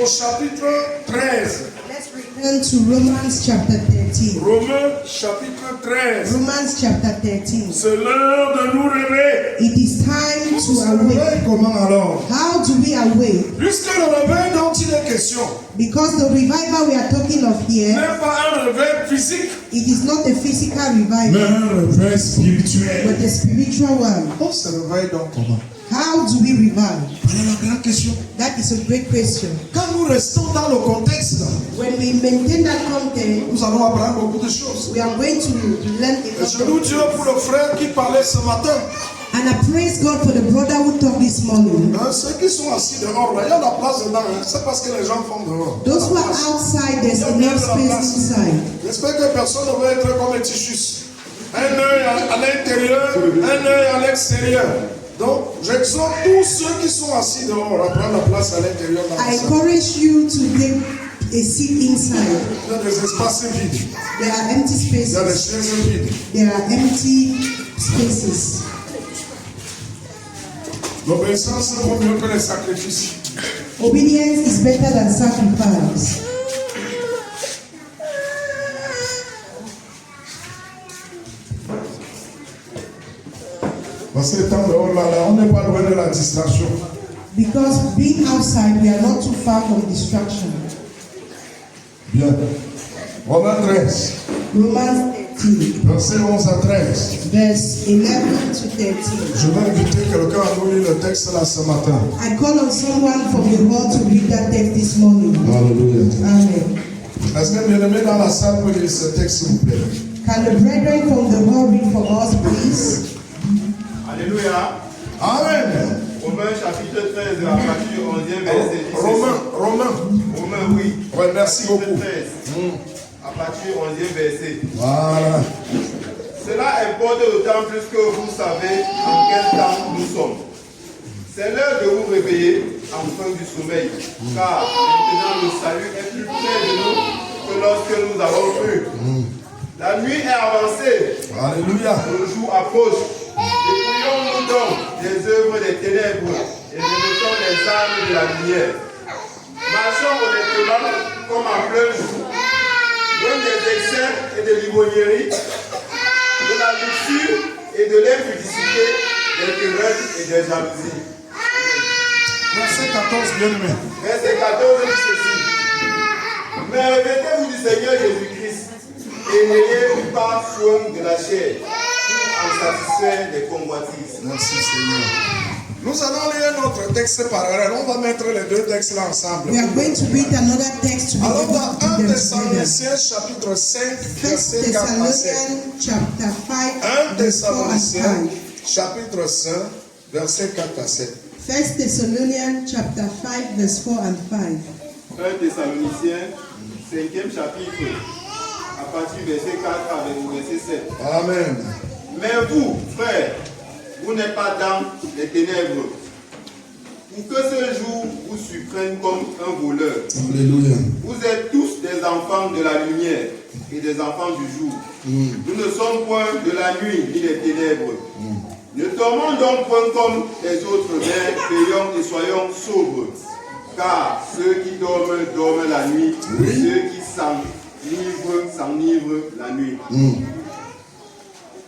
au chapitre 13. Let's return to Romans chapter 13. Romains chapitre 13. Romans chapter 13. C'est l'heure de nous réveiller. It is time On to se awake. réveille comment alors? How do we awake? Puisque le réveil dont il est question Because the revival we are talking of here, n'est pas un réveil physique, it is not a physical mais revival, un réveil spirituel. but a spiritual one. On se réveille donc comment? How do we revive? Voilà la grande question. That is a great question. Quand nous restons dans le contexte, When we maintain that content, nous allons apprendre beaucoup de choses. we are going to learn a Et je lot loue of Dieu pour le frère qui parlait ce matin. And I praise God for the brother who talked this morning. Hein, ceux qui sont assis dehors, là, il y a de la place dedans. Hein. C'est parce que les gens font dehors. Those who are outside, there's enough space inside. J'espère que personne ne va être comme un tichus. Un œil à l'intérieur, un œil à l'extérieur. Donc, j'exhorte tous ceux qui sont assis dehors à prendre la place à l'intérieur. I encourage you to take a seat inside. Il y a des espaces vides. There are empty Il y a des spaces. chaises vides. There are empty spaces. L'obéissance vaut mieux que les sacrifices. Obedience is better than sacrifice. Parce que étant dehors là, on n'est pas loin de la distraction. Because being outside, we are not too far from distraction. Bien. Romains 13, Romans 13, verset 11 à 13. verse 11 to 13. Je vais inviter quelqu'un à nous lire le texte là ce matin. I call on someone from the world to read that text this morning. Alléluia. Amen. Est-ce que bien-aimé dans la salle peut lire ce texte s'il vous plaît? Can the brethren from the world read for us, please? Alléluia. Amen. Romains chapitre 13, à partir du 11e verset. Romains. Romains, oui. Ouais, merci Chapitre beaucoup. 13, à partir du 11e verset. Voilà. Cela importe d'autant plus que vous savez en quel temps nous sommes. C'est l'heure de vous réveiller enfin du sommeil, car maintenant le salut est plus près de nous que lorsque nous avons cru. La nuit est avancée, Alléluia. le jour approche. Dépouillons-nous donc des œuvres des ténèbres et remettons les armes de la lumière. Marchons honnêtement comme en plein jour, loin des excès et de l'ivrognerie, de la luxure et de l'impudicité, des querelles et des jalousies. Verset 14, bien-aimé. Verset 14 dit ceci. Mais revêtez-vous du Seigneur Jésus-Christ et n'ayez pas soin de la chair pour en satisfaire les convoitises. Merci Seigneur. Nous allons lire notre texte parallèle. On va mettre les deux textes là ensemble. We are going to read another text to be Alors able dans to 1 put them together. Thessaloniciens chapitre 5, First verset 4 à 7. Thessalonians chapter 5, 1 verse 4 and Thessaloniciens 5. chapitre 5, verset 4 à 7. First Thessalonians chapter 5, verse 4 and 5. 1 Thessaloniciens, 5e chapitre, à partir du verset 4 avec le verset 7. Amen. Mais vous, frères, vous n'êtes pas dans les ténèbres, pour que ce jour vous surprenne comme un voleur. Alléluia. Vous êtes tous des enfants de la lumière et des enfants du jour. Nous ne sommes point de la nuit ni des ténèbres. Ne tombons donc point comme les autres, mais veillons et soyons sobres. Car ceux qui dorment, dorment la nuit, et ceux qui s'enivrent la nuit.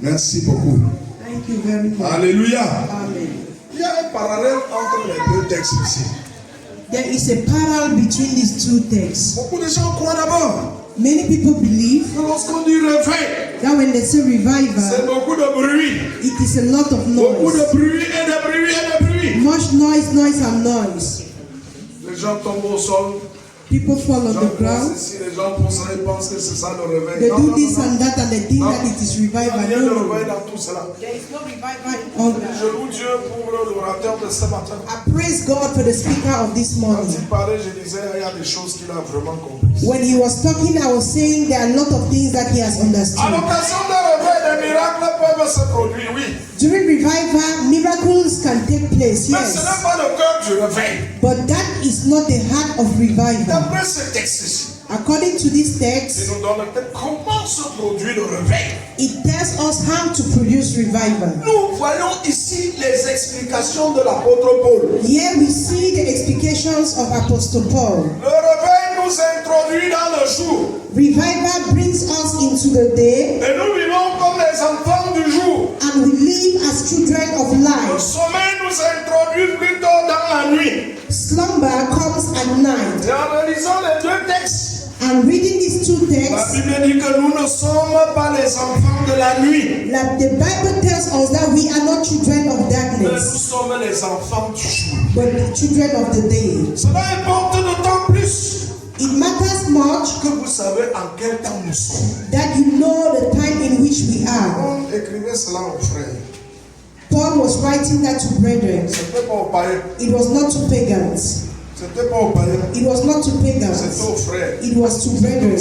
Merci beaucoup. Thank you very much. Alléluia. Amen. Il y a un parallèle entre les deux textes ici. There is a parallel between these two texts. Beaucoup de gens croient d'abord Many people believe que lorsqu'on dit réveil, that when they say c'est revival, beaucoup de bruit. it is a lot of Beaucoup noise. de bruit et de bruit et de bruit. Much noise, noise, and noise. Les gens tombent au sol. People fall on Les gens the pensent ground. ici, les gens pensent que c'est ça le réveil. They Non, do non, this non, and that and they think non. that it is Il n'y a revival. rien de No, no. réveil dans tout cela. There is no revival in all Je that. loue Dieu pour l'orateur de ce matin. I praise God for the speaker of this Quand morning. il parlait, je disais, il y a des choses qu'il a vraiment comprises. When he was talking, I was saying there are a lot of things that he has À understood. l'occasion d'un réveil, des miracles peuvent se produire, oui. During revival, miracles can take place, Mais ce yes. n'est pas le cœur du réveil. But that is not the heart of revival. D'après ce texte ici, According to this Il text, nous donne comment se produit le réveil. it tells us how to produce revival. Nous voyons ici les explications de l'apôtre Paul. Here we see the explications of Apostle Paul. Le réveil nous introduit dans le jour. Revival brings us into the day, Et nous vivons comme les enfants du jour. and we live as children of Le light. sommeil nous introduit plutôt dans la nuit. Slumber comes at night. Et en réalisant les deux textes, And reading these two la texts, Bible dit que nous ne sommes pas les enfants de la nuit, the Bible tells us that we are not children of mais nous darkness, sommes les enfants du jour. but the children of the day. Cela importe d'autant plus It matters much que vous savez en quel temps nous sommes. that you know the time in which we are. On écrivait cela aux frères. Paul was writing that to brethren. Ce n'était pas aux païens. It was not to pagans. Ce n'était pas aux païens. It was not to C'était pagans. aux frères. It was to brethren.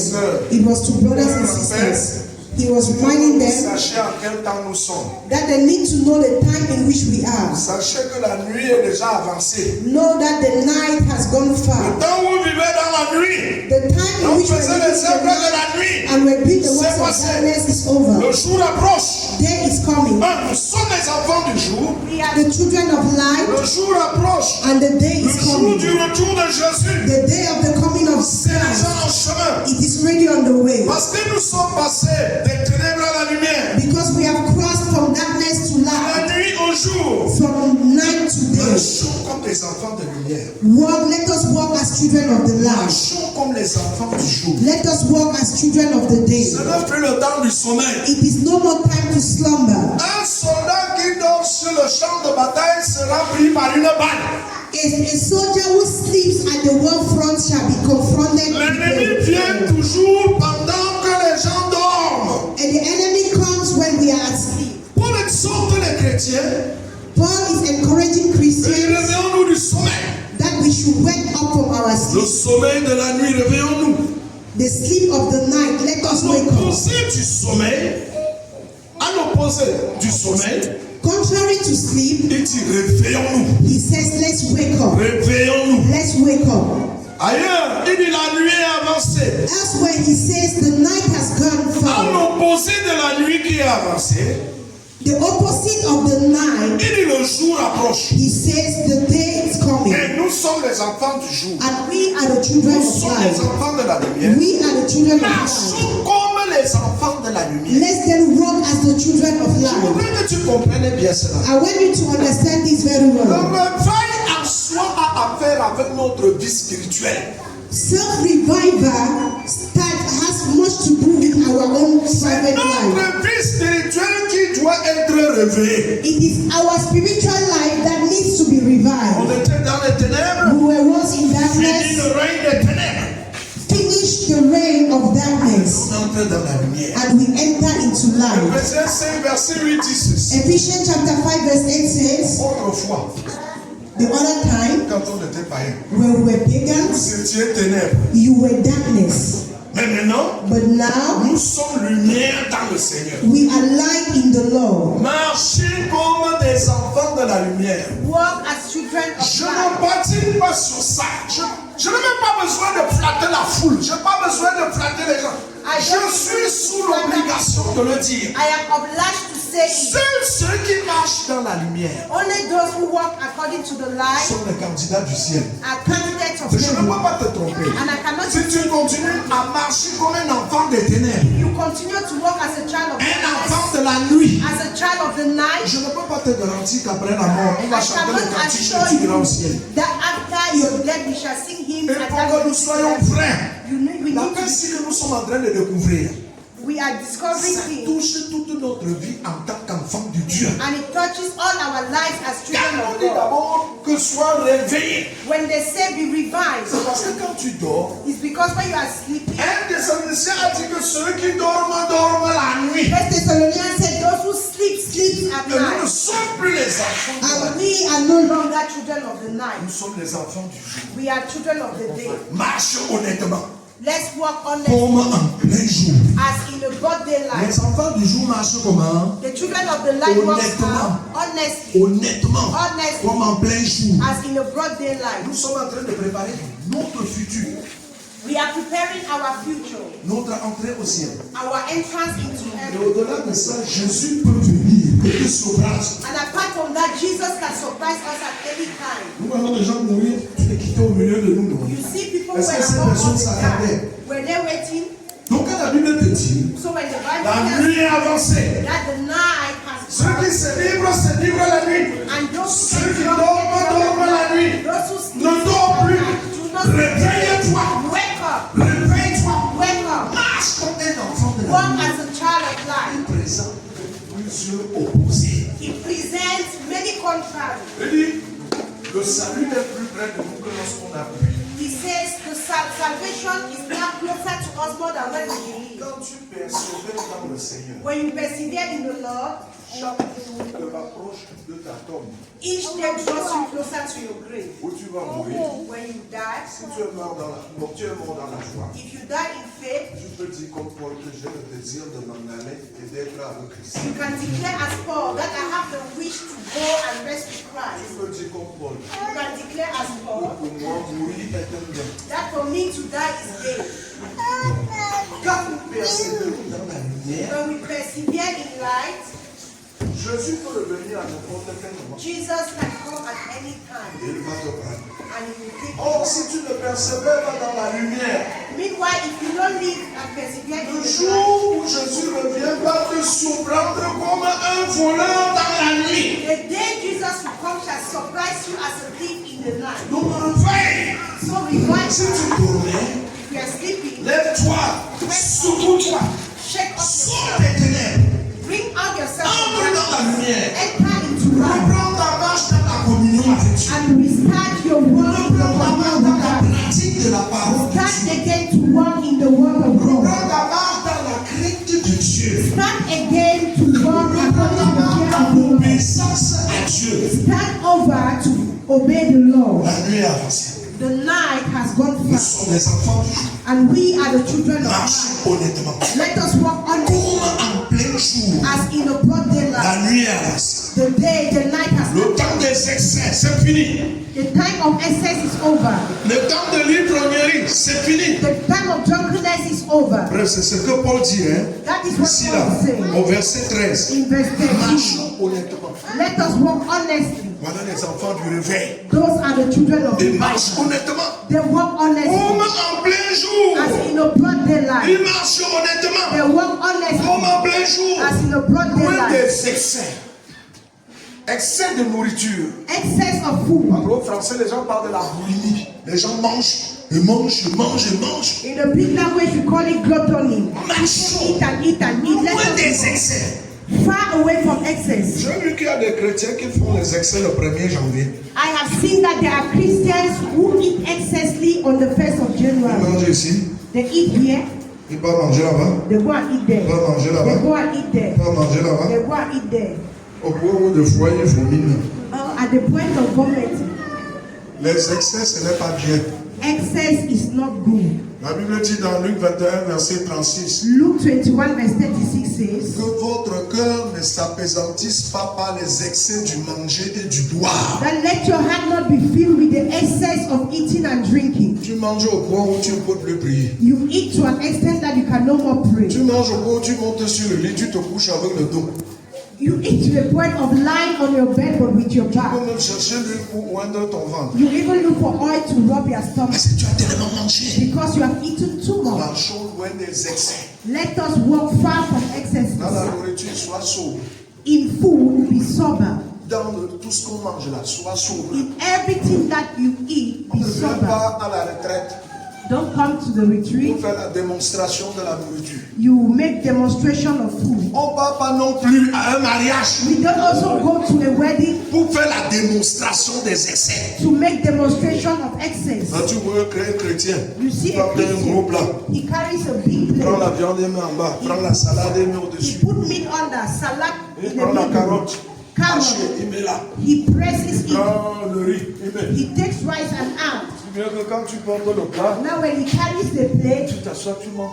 It was to brothers and sisters. He was reminding them Sachez en quel temps nous sommes. that they need to know the time in which we are. Sachez que la nuit est déjà avancée. Know that the night has gone Le far. temps où vous vivez dans la nuit, The time in on which we faisait are les living œuvres the de night la nuit. and we doing the C'est works of passé. darkness is over. Le jour approche. Day is coming. Nous sommes les enfants du jour. We are the children of light, Le jour approche. and the day Le is jour coming. du retour de Jésus. The day of the coming of C'est déjà Christ. en chemin. It is ready on the way. Parce que nous sommes passés des ténèbres à la lumière. Because we have crossed from darkness to La light, nuit au jour. from night to day. Marchons comme les enfants de lumière. Let us walk as children of the light. Marchons comme les enfants du jour. Let us walk as children of the day. Ce n'est plus le temps du sommeil. It is no more time to slumber. Un soldat qui dort sur le champ de bataille sera pris par une balle. A soldier who sleeps at the war front shall be confronted L'ennemi with vient the toujours pendant que les gens dorment. and the enemy comes when we are asleep. Pour exhorter les chrétiens, Paul is encouraging Christians réveillons-nous du sommeil. that we should wake up from our Le sleep. sommeil de la nuit, réveillons-nous. The sleep of the night, let us À wake up. l'opposé du sommeil, à l'opposé du sommeil, Contrary to sleep, il dit réveillons-nous. he says, let's wake up. Réveillons-nous. Let's wake up. Ailleurs, il dit la nuit est avancée. Elsewhere, he says, the night has gone À far. l'opposé de la nuit qui est avancée, The opposite of the night, il dit le jour approche. he says, the day is coming. Et nous sommes les enfants du jour. And we are the children Nous of sommes les light. enfants de la lumière. We are the children of light. Marchons comme les enfants de la lumière. Let's then walk as the children of Je light. voudrais que tu comprennes bien cela. I want you to understand this very Le well. réveil en soi a affaire avec notre vie spirituelle. Self-revival has much to do with our own C'est private life. notre vie spirituelle qui doit être réveillée. It is our spiritual life that needs to be On revived. était dans les ténèbres, We were once in fini darkness, le règne des ténèbres. finish the reign of darkness, On entre dans la lumière. and we enter into light. Ephésiens 5, verset 8 dit ceci. Ephesians chapter 5 verse 8 says, Autrefois, the other time quand on était païen, when we were vous pagans, étiez ténèbres. you were darkness. Mais maintenant, But now nous sommes lumière dans le Seigneur. we are light in the Lord. Marchez comme des enfants de la lumière. Walk as children of Je light. ne bâtis pas sur ça. Je n'ai même pas besoin de flatter la foule. Je n'ai pas besoin de flatter les gens. Je suis sous l'obligation de le dire. I am obliged to say it. Seuls ceux qui marchent dans la lumière Only those who walk according to the light sont les candidats du ciel. are candidates of Je ne heaven. peux pas te tromper. And I cannot, Si tu continues à marcher comme un enfant des ténèbres, you continue to walk as a child of un enfant darkness, de la nuit, as a child of the night. je ne peux pas te garantir qu'après la mort, on va I chanter les cannot cantiques assure et tu iras au you ciel. that after your death we shall sing hymns Et and pour that que nous soyons frères, we need la to, personne que nous sommes en train de découvrir, we are discovering ça things, touche toute notre vie en tant qu'enfant de Dieu. and it touches all our lives as Quand children on of dit God. d'abord que sois réveillé, When they say be revived, c'est parce que quand tu dors, it's because when you are sleeping, un des Thessaloniciens a dit que ceux qui dorment, dorment la nuit. First Thessalonians said those who sleep at Que nous ne night. sommes plus les enfants de la And nuit. we are no longer children of the night. Nous sommes les enfants du jour. We are children of the day. Marche honnêtement, Let's walk honestly comme en plein jour. as in a God daylight. Les enfants du jour marchent comment? The children of the light walk Honnêtement. honestly Honnêtement, comme en plein jour. as in a broad daylight. Nous sommes en train de préparer notre futur. We are preparing our future, notre entrée au ciel. our entrance into Et heaven. au-delà de ça, Jésus peut venir et te surprendre. And apart from that, Jesus can surprise us at any time. Nous voyons des gens mourir, tu les quittes au milieu de nous. Non? You see people who Est-ce que were ces among personnes us s'attendaient? were they waiting? Donc quand la Bible te dit, So when the la Bible nuit est avancée. says that the night has Ceux come, qui se livrent la nuit. and those who Ceux qui get dorment la nuit. those who sleep Ne dors plus. do not sleep. Réveille-toi. Wake up, Réveille-toi. wake up. Marche comme un enfant de la Walk nuit. as a child of light. Il présente plusieurs opposés. He presents many contraries. Il dit, le salut n'est plus près de nous que lorsqu'on a pris. He says the salvation is now closer to us more than when we believe. Quand tu persévères dans le Seigneur, When you persevere in the Lord, chaque jour te rapproche de ta tombe each day draws you closer to your grave. où tu vas mourir. When you die, Si tu es mort dans la joie, if you die in faith, tu peux dire comme Paul que j'ai le désir de m'en aller et d'être avec Christ. you can declare as Paul that I have the wish to go and rest with Tu Christ. peux dire comme Paul, You can declare as Paul pour moi mourir est un bien. that for me to die is gain. Quand nous persévérons dans la lumière, When we persevere in light, Jésus peut revenir à n'importe quel moment. Jesus can come at any time Et il va te prendre. and he will take Or, you. si tu ne persévères pas dans la lumière, Meanwhile, if you don't live and persevere in le the light, jour où Jésus revient va te surprendre comme un voleur dans la nuit. the day Jesus will come shall surprise you as a thief in the night. Donc réveille. So revive Si tu us. dormais, If you are sleeping, lève-toi, secoue-toi, shake off sors yourself. des ténèbres, Bring out yourself entre from dans la lumière, enter into light reprends ta marche dans la communion avec Dieu. and restart your work in the Reprends ta marche word dans of la God. pratique de la parole de Start Dieu. again to walk in the word of God. Reprends ta marche dans la crainte de Dieu. Start again to walk Reprends according ta to the marche fear dans of the Lord. l'obéissance à Dieu. Start over to obey the Lord. La nuit est avancée. The night has gone Nous fast, sommes les enfants du jour. and we are the children of Marche light. honnêtement. Let us walk on Comme en plein jour. as in a broad La daylight. nuit est avancée. The day, the night has Le come. temps des excès, c'est fini. The time of excess is over. Le temps de l'ivrognerie, c'est fini. The time of drunkenness is over. Bref, c'est ce que Paul dit, hein. That is what Ici, Paul là, is saying. au verset 13. In verse 13, Marchons honnêtement. let us walk honestly. Voilà les enfants du réveil. Those are the children of Ils the marchent light. honnêtement. They walk Comme honestly en plein jour. as in a broad daylight. Ils marchent honnêtement. They walk honestly Comme en plein jour. as in a broad Loin daylight. des excès. Excès de nourriture. Excess of food. En gros français, les gens parlent de la boulimie. Les gens mangent, et mangent, et mangent, et mangent. In the big language, we call it gluttony. Marchons. Eat and eat and eat. Let Loin des us excès. far away from excess. J'ai vu qu'il y a des chrétiens qui font les excès le 1er janvier. I have seen that there are Christians who eat excessively on the 1st of Ils January. mangent ici, They eat here, ils peuvent manger là-bas, they go and eat ils there. peuvent manger They là-bas, go and eat there. ils peuvent manger là-bas. They go and eat there. Au point où de foyer famine. At the point of vomiting, Les excès, ce n'est pas bien. excess is not good. La Bible dit dans Luc 21, verset 36, Luke 21 verse 36 says, que votre cœur ne s'apaisantisse pas par les excès du manger et du boire. that let your heart not be filled with the excess of eating and drinking. Tu manges au point où tu ne peux plus prier. You eat to an extent that you can no more pray. Tu manges au point où tu montes sur le lit, tu te couches avec le dos. You eat to the point of lying on your bed but with your Tu back. peux même chercher l'huile pour oindre ton ventre. You even look for oil to rub your stomach Parce que tu as tellement mangé. because you have eaten too much. Marchons loin des excès. Let us walk far from excesses. Dans la nourriture, sois sobre. In food, be sober. Dans tout ce qu'on mange là, sois sobre. In everything that you eat, On be ne vient sober. pas à la retraite Don't come to the pour retreat. faire la démonstration de la nourriture. You make demonstration of food. On ne va pas non plus à un mariage We don't also go to a wedding pour faire la démonstration des excès. to make demonstration of excess. Quand tu vois un chrétien, You see il a va prendre un gros Christian, plat. he carries a big Prends plate. la viande et met en bas. Prends la salade et met He au-dessus. put meat under, salad Il in prend the la middle, carotte. carrot. Hachée, il met là. He presses Il it. prend le riz, il met. He takes rice and out. Bien que quand tu portes le plat, Now when he carries the plate, tu t'assois, tu manges.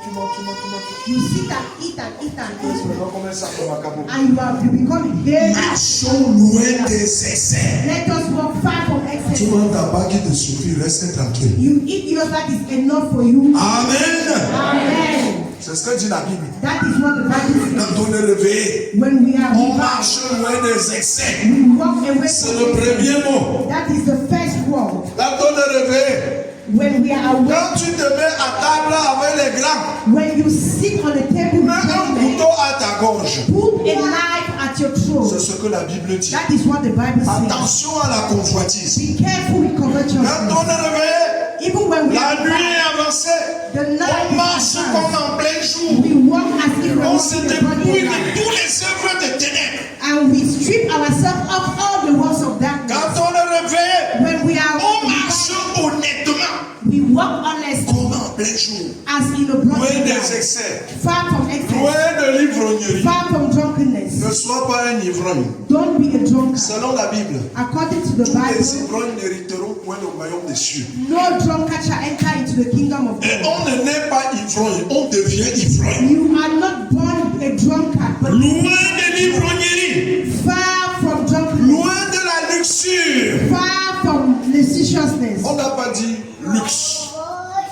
you sit and eat and eat and Tu eat. maintenant comment ça comme un cabot. And you become very. Marchons loin des excès. Let us walk far from Tu excess. manges ta part qui te suffit, reste tranquille. You eat yours, that is enough for you. Amen. Amen. C'est ce que dit la Bible. That is what the Bible says. Quand on est réveillé, When we are on revived, marche loin des excès. we walk away C'est from le excess. premier mot. That is the first word. Quand on est réveillé, When we are awake, quand tu te mets à table avec les grands, when you sit on the table mets with un them, couteau à ta gorge. put a knife at your C'est throat. ce que la Bible dit. That is what the Bible says. Attention à la convoitise. Be careful with Quand on covetousness. est réveillé, Even when we la are nuit awake, est avancée. the night On marche is comme advanced. en plein jour. We walk as if we On were se in the dépouille body de of tous les œuvres de ténèbres. and we strip ourselves of all the works of darkness. Quand on est réveillé, When we are on marche honnêtement we walk honestly comme en plein jour. as in a Loin blood des excès. far from excess, Loin de l'ivrognerie. far from drunkenness. Ne sois pas un ivrogne. Don't be a drunkard. Selon la Bible, According to the tous les Bible, ivrognes n'hériteront point le royaume des cieux. no drunkard shall enter into the kingdom of Et God. on ne naît pas ivrogne, on devient ivrogne. You are not born a drunkard, but Loin de l'ivrognerie. far from drunkenness, Loin de la luxure. far from licentiousness. On n'a pas dit luxe.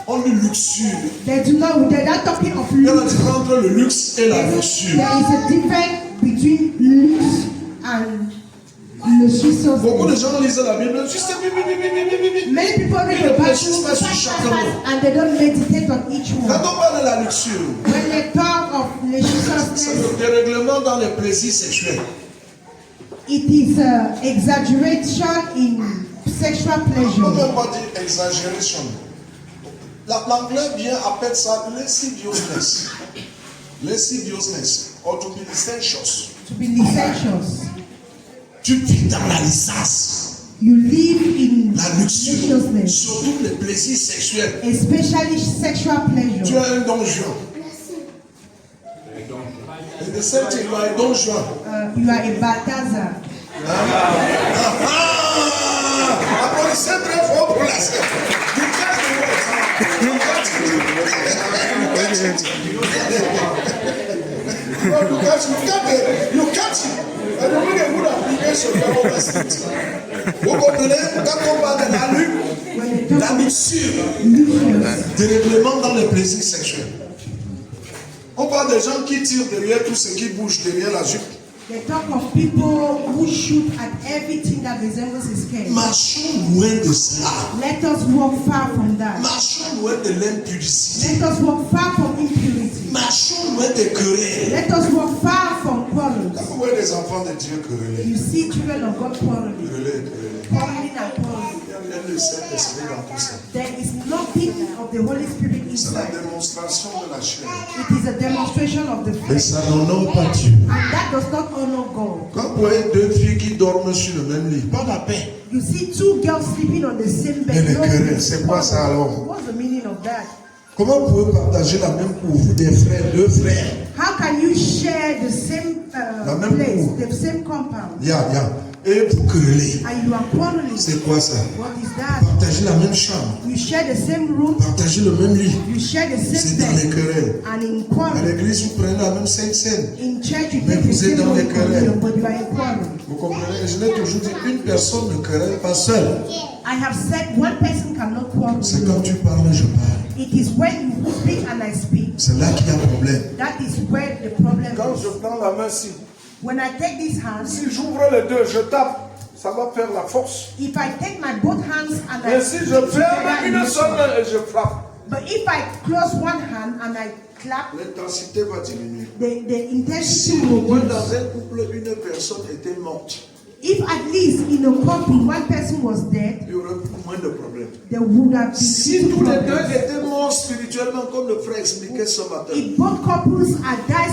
On dit luxure. They're not talking of Il y a la luxe. différence entre le luxe et la luxure. There is a difference between luxe and licentiousness. Beaucoup de gens lisent la Bible, juste Many people read the Bible fast, and they don't meditate on each Quand one. on parle de la luxure, When they talk of c'est licentiousness, le dérèglement dans les plaisirs sexuels. it is exaggeration in sexual On pleasure. ne peut pas dire exagération. L'anglais bien appelle ça lasciviousness. Lasciviousness, or to be licentious. To be licentious, Tu vis dans la licence, you live in la luxure, licentiousness, surtout les plaisirs sexuels. especially sexual Tu pleasure. es un don Juan. Et de cette tu es un don Juan. You are a Balthazar. Applaudissez très fort pour la sœur. You catch it. And the way they would application there on the street. Vous comprenez? Quand on parle de la lutte, When they la talk luxure, of dérèglement dans les plaisirs sexuels. On parle des gens qui tirent derrière tout ce qui bouge derrière la jupe. they talk of people who shoot at everything that resembles a scale. Marchons loin de cela. Let us walk far from that. Marchons loin de l'impudicité. Let us walk far from impurity. Marchons loin des querelles. Let us walk far from Quand quarrels. vous voyez des enfants de Dieu quereller, You see children of God quarreling, quereller. quarreling and quarreling. Il y a le Saint-Esprit dans tout ça. There is nothing of the Holy Spirit C'est la inside. démonstration de la chair. It is a demonstration of the Mais flesh. ça n'honore pas Dieu. And that does not honor God. Quand vous voyez deux filles qui dorment sur le même lit, pas la paix. You see two girls sleeping on the same Mais bed. les No querelles, c'est quoi ça alors? What's the meaning of that? Comment vous pouvez partager la même cour, vous des frères, deux frères? How can you share the same La même place, cour. the same compound, Et vous querellez. and you are quarreling? C'est quoi ça? What is that? Partager la même chambre, You share the same room, partager le même lit. you share the C'est same dans les bed, querelles. and in À quarrel. l'église, vous prenez la même Sainte Seine. In church, you Mais take the vous êtes same dans les room, querelles. but you are in quarrel. Vous comprenez? Je l'ai toujours dit, une personne ne querelle pas seule. I have said one person cannot quarrel. C'est quand tu parles, je parle. It is when you speak and I speak. C'est là qu'il y a un problème. That is where the problem Quand is. je prends la main ci, When I take these hands, si j'ouvre les deux, je tape, ça va faire la force. if I take my both hands and I Mais si je ferme une seule main et je frappe, but if I close one hand and I clap, l'intensité va diminuer. the intensity Si au will moins reduce. dans un couple, une personne était morte, If at least in a couple one person was dead, il y aurait moins de problèmes. there would have been Si little tous les problems. deux étaient morts spirituellement, comme le frère expliquait ce matin, If both couples are dead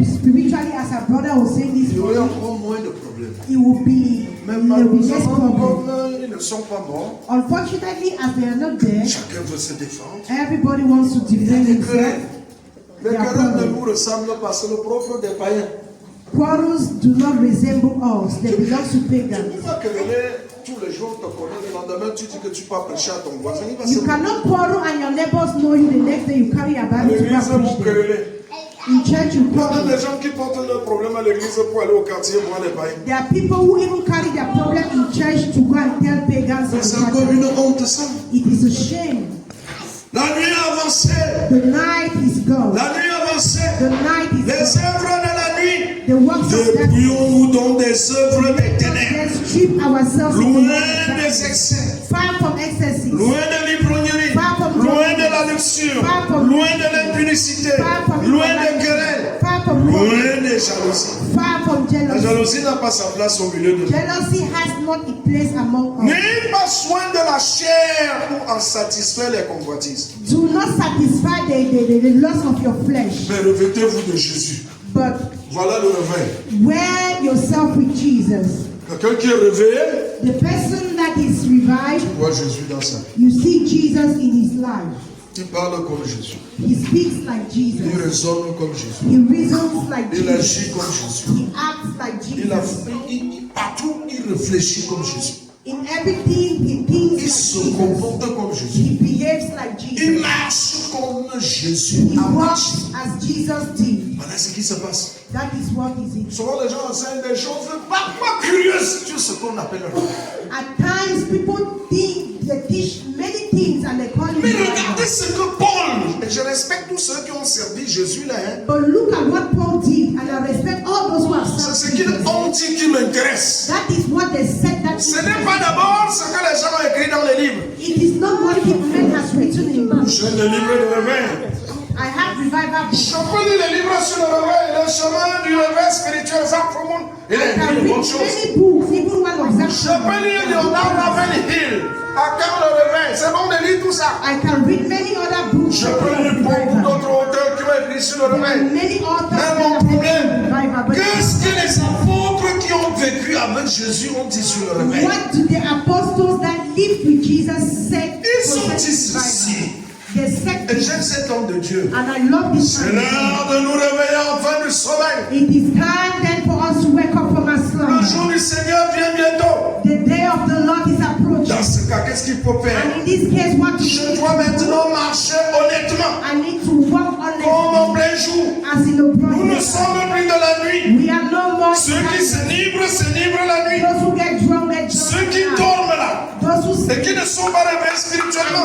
spiritually, as our brother was saying this il y aurait morning, encore moins de problèmes. it will be Mais there will be less malheureusement, problem. comme ils ne sont pas morts, Unfortunately, as they are not dead, chacun veut se défendre. everybody wants to defend Les himself. querelles ne nous ressemblent pas, c'est le propre des païens. Quarrels do not resemble us. They belong to pagans. Tu ne peux pas quereller tous les jours, te connais, le lendemain tu dis que tu vas prêcher à ton voisin. Il va You se cannot quarrel and your neighbors know you. The next day you carry a Bible to l'église go vous preach. quereller. In church you Il y a quarrel. des gens qui portent leurs problèmes à l'église pour aller au quartier voir les païens. There are people who even carry their problem in church to go and tell pagans. C'est encore une honte ça. It is a shame. La nuit avançait. The night is gone. La nuit avançait. The night is Les gone. œuvres de la nuit. The works of darkness. Dépouillons-nous donc des œuvres des ténèbres. Let's strip ourselves Loin from des darkness. excès. Far from excesses. Loin de l'ivrognerie. Loin de la luxure. Loin de l'impudicité. Loin des querelles. Far from Loin des jalousies. Far from La jealousy. jalousie n'a pas sa place au milieu de nous. Jealousy has not a place among us. N'ayez pas soin de la chair pour en satisfaire les convoitises. Do not satisfy the lust of your flesh, Mais revêtez-vous de Jésus. but Voilà le réveil. wear yourself with Jesus. Quelqu'un qui est réveillé, The person that is revived, voit Jésus dans sa vie. you see Jesus in his life. Il parle comme Jésus. He speaks like Il Jesus. raisonne comme Jésus. He reasons like Il Jesus. agit comme Jésus. He acts like Jesus. Partout, il réfléchit comme Jésus. In everything he Il thinks like se Jesus. comporte comme Jésus. He behaves like Il Jesus. marche comme Jésus He a marché. walks as Jesus did. Voilà ce qui se passe. That is what is it. Souvent, les gens enseignent des choses pas curieuses sur ce qu'on appelle le réveil. At times, people think they teach many things and they call it Mais revival. regardez ce que Paul, et je respecte tous ceux qui ont servi Jésus là, hein. But look at what Paul did, and I respect all those who have C'est ce served qu'ils Jesus. ont dit qui m'intéresse. That is what they said. That Ce n'est pas d'abord ce que les gens ont écrit dans les livres. it is not what men has written in books. J'ai le livre de réveil. I have revival books. Je peux lire les livres sur le réveil, le chemin du réveil spirituel, ça tout le monde. Il I a can écrit de read bonnes choses. many books, even one of them. Je peux lire Leonard Ravenhill, à quand le réveil. C'est bon de lire tout ça. I can read many other books. Je peux lire beaucoup d'autres auteurs qui ont écrit sur le There are réveil. many authors Mais that mon have written problème, revival, but qu'est-ce que les apôtres qui ont vécu avec Jésus ont dit sur le réveil? what do the apostles that lived with Jesus say? Ils sont concerning ici. revival? They said, Et j'aime cet homme de Dieu. and I love this C'est man. l'heure de nous réveiller enfin du sommeil. It is time then for us to wake up from our Le slumber. jour du Seigneur vient bientôt. The day of the Lord is approaching. Dans ce cas, qu'est-ce qu'il faut faire? And in this case, what do Je we dois need to do? maintenant marcher honnêtement, I need to walk comme en honestly plein jour. as in the Nous ne promise. sommes plus de la nuit. We are no more Ceux qui s'enivrent la nuit. those who get drunk, get Ceux qui drunk. dorment là, Those who et sleep qui ne sont pas réveillés spirituellement,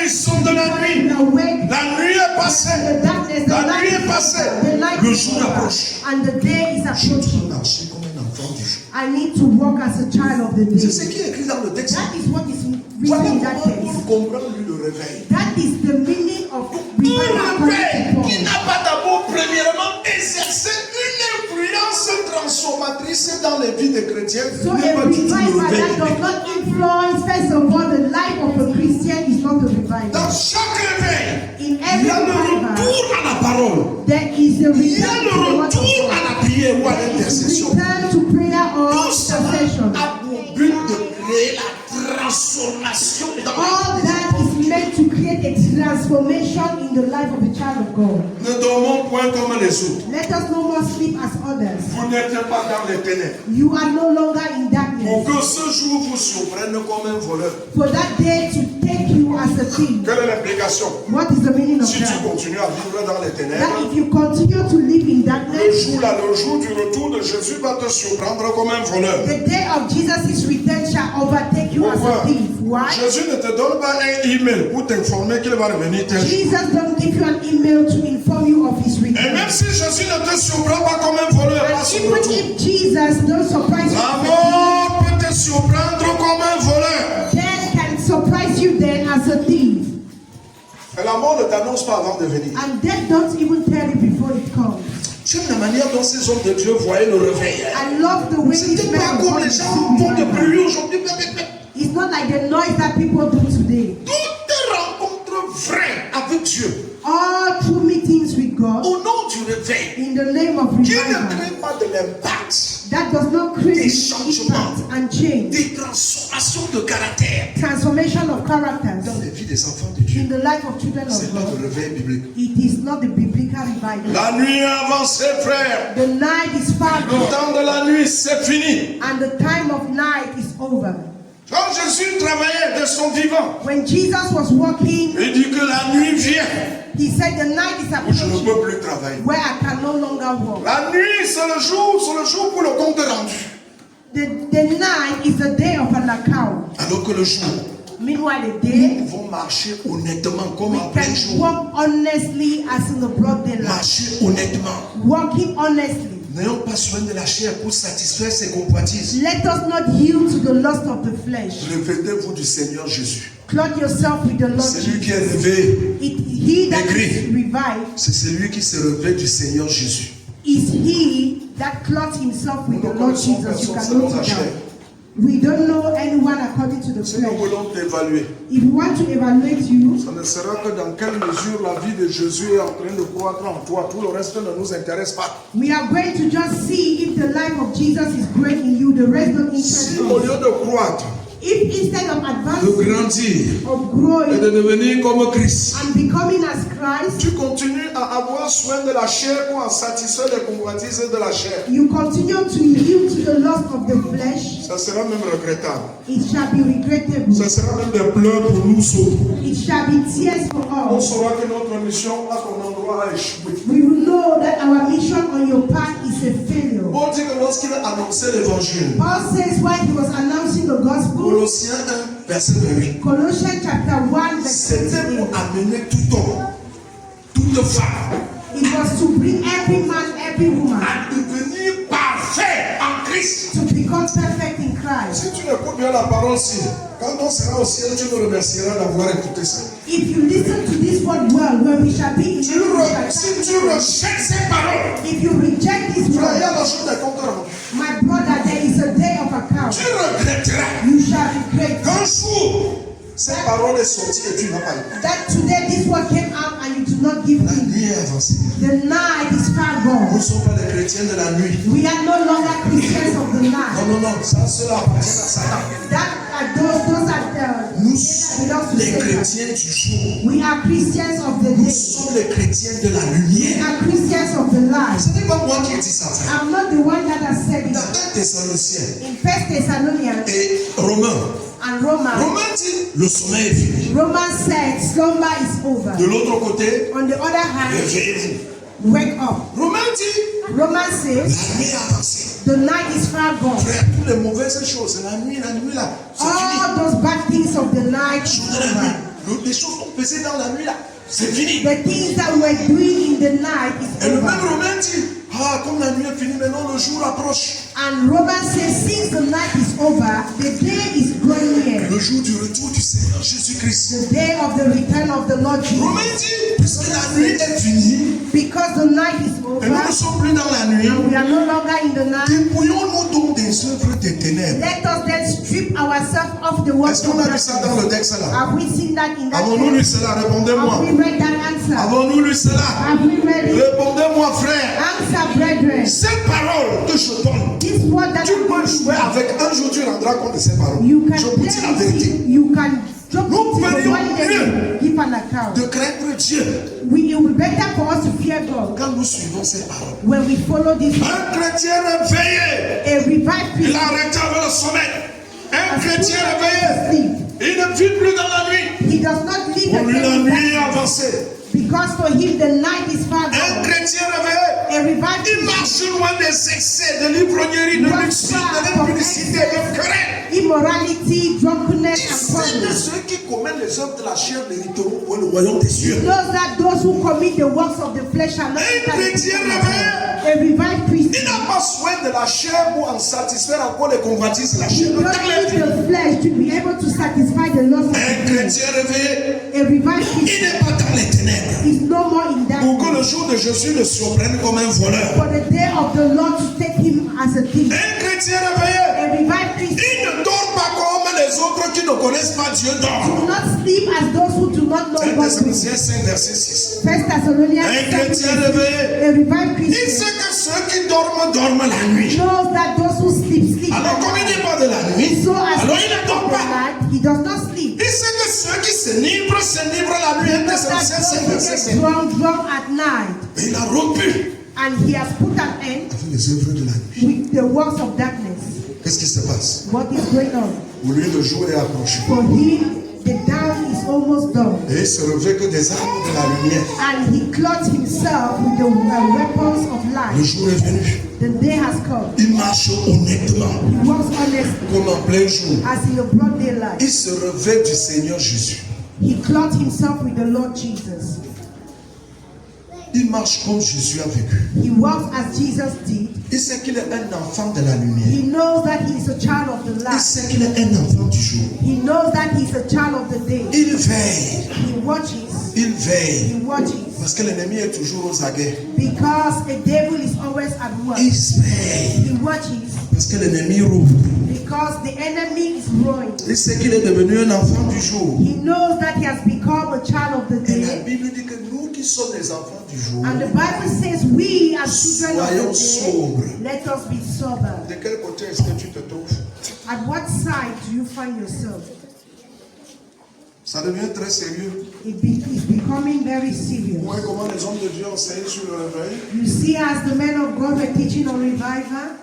ils sont de la nuit. awake. La nuit est passée. The darkness, the La light nuit est is passée. the light Le is jour over, approche. and the day is approaching. Marcher comme un enfant du jour. I need to walk as a child of the C'est day. ce qui est écrit dans le texte. That is what is Voilà written in that comment text. on comprend lui le réveil. That is the meaning of Un revival réveil according qui to Paul. n'a pas d'abord premièrement exercé une influence transformatrice dans les vies des chrétiens So n'est a pas du tout le revival that réveil. does not influence, first of all, the life of a Christian is not a revival. Dans chaque réveil, In il every y a le revival, retour à la parole. there is a Il y a return le to the word of retour à God. la prière ou à l'intercession. Return to prayer or Tout cela intercession. a pour but de créer la transformation dans la All that is meant to create a transformation in the life of a child of God. Ne dormons point comme les autres. Let us no more sleep as others. Vous n'êtes pas dans les ténèbres. You are no longer in Pour darkness. que ce jour vous surprenne comme un voleur. For that day to take you as a thief. Quelle est l'implication? What is the meaning of Si tu that? continues à vivre dans les That ténèbres, if you continue to live in le darkness, jour là, le jour du retour de Jésus va te surprendre comme un voleur. the day of Jesus' return shall overtake you as Pourquoi? a thief. Why? Jésus ne te donne pas un email pour t'informer qu'il va revenir tel jour. Jesus don't give you an email to inform you of his Et return. même si Jésus ne te surprend pas comme un voleur à And son even retour, if Jesus don't surprise you, la mort peut te surprendre comme un voleur. death can surprise you then as a thief. Et la mort ne t'annonce pas avant de venir. And death don't even tell you before it comes. J'aime la manière dont ces hommes de Dieu voyaient le réveil. I love the way C'était these pas men comme les gens font de bruit aujourd'hui. It's not like the noise that people do today. Toutes tes rencontres vraies avec Dieu, All true meetings with God au nom du réveil, in the name of qui ne revival crée pas de l'impact, that does not create Des changements. impact and change, Des transformations de caractère transformation of characters dans les vies des enfants de Dieu. in the life of children C'est of pas God. le réveil biblique. It is not the biblical revival. La nuit a avancé, frère. The night is far Le gone, temps de la nuit, c'est fini. and the time of night is over. Quand Jésus travaillait de son vivant, When Jesus was walking, il dit que la nuit vient he said, the night is où je ne approaching peux plus travailler. where I can no longer walk. La nuit, c'est le jour pour le compte rendu. The night is the day of an account. Alors que le jour, Meanwhile, the nous day, pouvons marcher honnêtement comme we en plein can jour. walk honestly as in the broad daylight. Marcher honnêtement. Walking honestly. N'ayons pas soin de la chair pour satisfaire ses convoitises. Let us not yield to the lust of the flesh. Revêtez-vous du Seigneur Jésus. Clothe yourself with the Lord C'est lui qui est Jesus. rêvé. He that is revived C'est celui qui se revêt du Seigneur Jésus. is he that clothes himself with Nous the ne Lord connaissons Jesus. You personne can selon note la it chair. down. We don't know anyone according to the Si nous flesh. voulons t'évaluer, If we want to evaluate you, ça ne sera que dans quelle mesure la vie de Jésus est en train de croître en toi. Tout le reste ne nous intéresse pas. we are going to just see if the life of Jesus is growing in you. The rest don't interest Si au us. lieu de croître, If instead of de advancing, grandir of et growing de devenir comme Christ, and becoming as Christ, tu continues à avoir soin de la chair pour en satisfaire les convoitises de la chair, you continue to yield to the lust of the flesh, ça sera même regrettable. it shall be regrettable. Ça sera même des pleurs pour nous autres. It shall be tears for On all. saura que notre mission à ton endroit a échoué. We will know that our mission on your path is a failure. Paul dit que lorsqu'il a annoncé l'évangile, Paul says when he was announcing the gospel, Colossiens 1, verset 28, Colossians chapter 1, verse c'était pour 28, amener tout homme, toute femme, it was to bring every man, every woman à devenir parfait en Christ. to become perfect in Christ. Si tu écoutes bien la parole, si, quand on sera au ciel, tu nous remercieras d'avoir écouté ça. If you listen to this word well, when we shall be in Si heaven, we shall tu rejettes ces paroles, if you reject this frère, il y a word, la jour des comptes rendus. my brother, there is a day of account. Tu regretteras You shall regret qu'un jour, ces paroles sont sorties et tu n'as pas écouté. that today this word came out and you do not give La in. nuit est avancée. The night is far Nous ne gone. sommes pas des chrétiens de la nuit. We are no longer Christians of the night. Non, ça cela appartient à Satan. That are those are the Nous that belongs sommes to les Satan. chrétiens du jour. We are Christians of the Nous day. sommes les chrétiens de la We lumière. are Christians of the light. Ce n'est pas moi qui ai dit ça. I'm not the one that has said Dans it. 1 Thessaloniciens In 1 Thessalonians et Romains. and Romans, Romains dit le sommeil est fini. Romans said slumber is over. De l'autre côté, On the other hand, réveillez-vous. wake up. Romains dit Romans says la nuit est avancée. the night is far gone. Frère, toutes les mauvaises choses, la nuit là, c'est fini. All those bad things of the night Les is choses de la over. nuit, les choses qu'on faisait dans la nuit là, c'est fini. The things that we were doing in the night is Et le même over. Romain dit, comme la nuit est finie, maintenant le jour approche. And Romans says, since the night is over, the day is growing near. Le jour du retour du Seigneur Jésus-Christ. The day of the return of the Lord Romain Jesus. dit, puisque la nuit est finie, Because the night is et nous ne over, sommes plus dans la nuit, and we are no longer in the night, dépouillons-nous donc des œuvres des ténèbres. let us then strip ourselves of the works Est-ce of qu'on a lu ça dans le darkness. texte là? Have we seen that in that Avons-nous lu text? cela? Have Répondez-moi. we read that answer? Avons-nous lu cela? Have we read it? Répondez-moi, frère. Answer, brethren. Cette parole que je donne, This word that tu peux jouer avec. Un jour tu rendras compte de ces paroles. you can Je vous dis la vérité. you can drop Nous it in the ferions one day, mieux give an account. de craindre Dieu It will be better for us to fear God quand nous suivons ces paroles. when we follow this. Un chrétien réveillé, A revived il Christian a arrêté avec le sommeil. Un chrétien réveillé, sleep. il ne vit plus dans la nuit. He does not live Pour lui, la again nuit est avancée. because for him the night is far Un gone. chrétien réveillé, A revived il marche loin des excès, de l'ivrognerie, de luxure, de l'impudicité, de querelle. immorality, drunkenness, and C'est de poverty. ceux qui commettent les œuvres de la chair mériteront pour le royaume des cieux. Those who commit the works of the flesh shall not Un enter the chrétien kingdom of God. réveillé, A revived il Christian n'a pas soin de la chair pour en satisfaire encore les convoitises de la he chair. does Le not temps est need fini. the flesh to be able to satisfy the lust of the Un flesh. chrétien réveillé, A revived il Christian n'est pas dans les ténèbres. is no more in Pour que darkness. le jour de Jésus le surprenne comme un voleur. For the day of the Lord to take him as a thief. Un chrétien réveillé, A revived Christian il ne dort pas comme les autres qui ne connaissent pas Dieu dorment. Do not sleep as those who do not know 1 God. Thessaloniciens 5, verset 6. First Thessalonians Un chrétien réveillé, a revived il Christian sait que ceux qui dorment, dorment la nuit. knows that those who sleep Alors, comme il n'est pas de la nuit, So as alors il ne dort the pas. night, he does not sleep. Il sait que ceux qui s'enivrent la nuit. 1 Knows that Thessaloniciens 5, those who verset get 5. drunk at night, Et il a rompu and he has put an end avec les œuvres de la nuit. with the works of darkness. Qu'est-ce qui se passe? What is going on? Pour lui, le jour est approché. For him, the dawn is almost done. Et il se revêt que des armes de la lumière. And he clothed himself with the weapons of Le light. jour est venu. The day has come. Il marche honnêtement, He walks honestly comme en plein jour. as in the broad daylight. Il se revêt du Seigneur Jésus. He clothed himself with the Lord Jesus. Il marche comme Jésus a vécu. He walks as Jesus did. Il sait qu'il est un enfant de la lumière. He knows that he is a child of the Il light. sait qu'il est un enfant du jour. He knows that he is a child of the day. Il veille. He watches. Il veille. He watches. Parce que l'ennemi est toujours aux aguets. Because the devil is always at work. Il veille. He watches. Parce que l'ennemi roule. Because the enemy is roaring. Il sait qu'il est devenu un enfant du jour. He knows that he has become a child of the Et la day. Bible dit que nous qui sommes les enfants du jour, And the Bible says we as children of soyons the sobres. day, let us be sober. De quel côté est-ce que tu te trouves? At what side do you find yourself? Ça devient très sérieux. It's becoming very serious. Vous voyez comment les hommes de Dieu enseignent sur le réveil? You see, as the men of God were teaching on revival,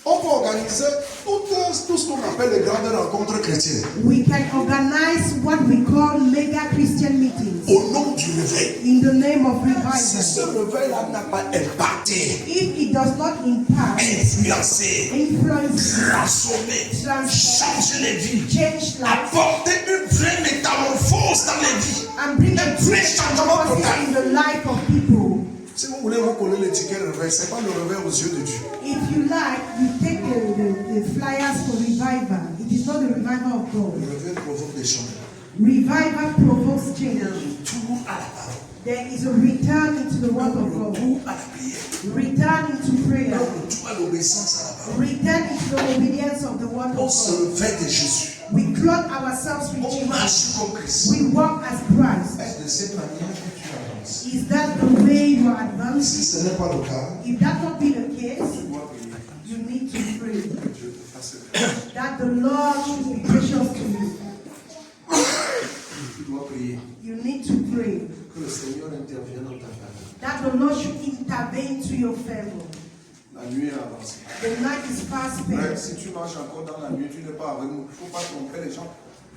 On peut organiser tout ce qu'on appelle les grandes rencontres chrétiennes. we can organize what we call mega Christian meetings Au nom du réveil. in the name of Si ce revival. réveil-là n'a pas impacté, If it does not impact, influencé, influence, transformé, changer les vies, change lives, apporter une vraie métamorphose dans les vies, and bring a un vrai great changement transformation total. in the life of people. Si vous voulez vous coller l'étiquette réveil, ce n'est pas le réveil aux yeux de Dieu. If you like, you take the flyers for revival. It is not the revival of Le God. réveil provoque des changements. Revival provokes change. Tout à la parole. There is a return into the word of God. Tout à la prière. Return into prayer. Tout à l'obéissance à la parole. Return into the obedience of the word On of se God. revêt de Jésus. We clothe ourselves with On Jesus. marche comme Christ. We walk as Christ. Est-ce de cette manière que tu avances? Is that the way you are Si advancing? ce n'est pas le cas, If that not be the case, tu dois prier. you need to pray Que Dieu te fasse grâce. that the Lord should be gracious to you. Tu dois prier. You need to pray Que le Seigneur intervienne dans ta famille. that the Lord should intervene to your family. La nuit est avancée. The night is fast Frère, spent. si tu marches encore dans la nuit, tu n'es pas avec nous. Il ne faut pas tromper les gens.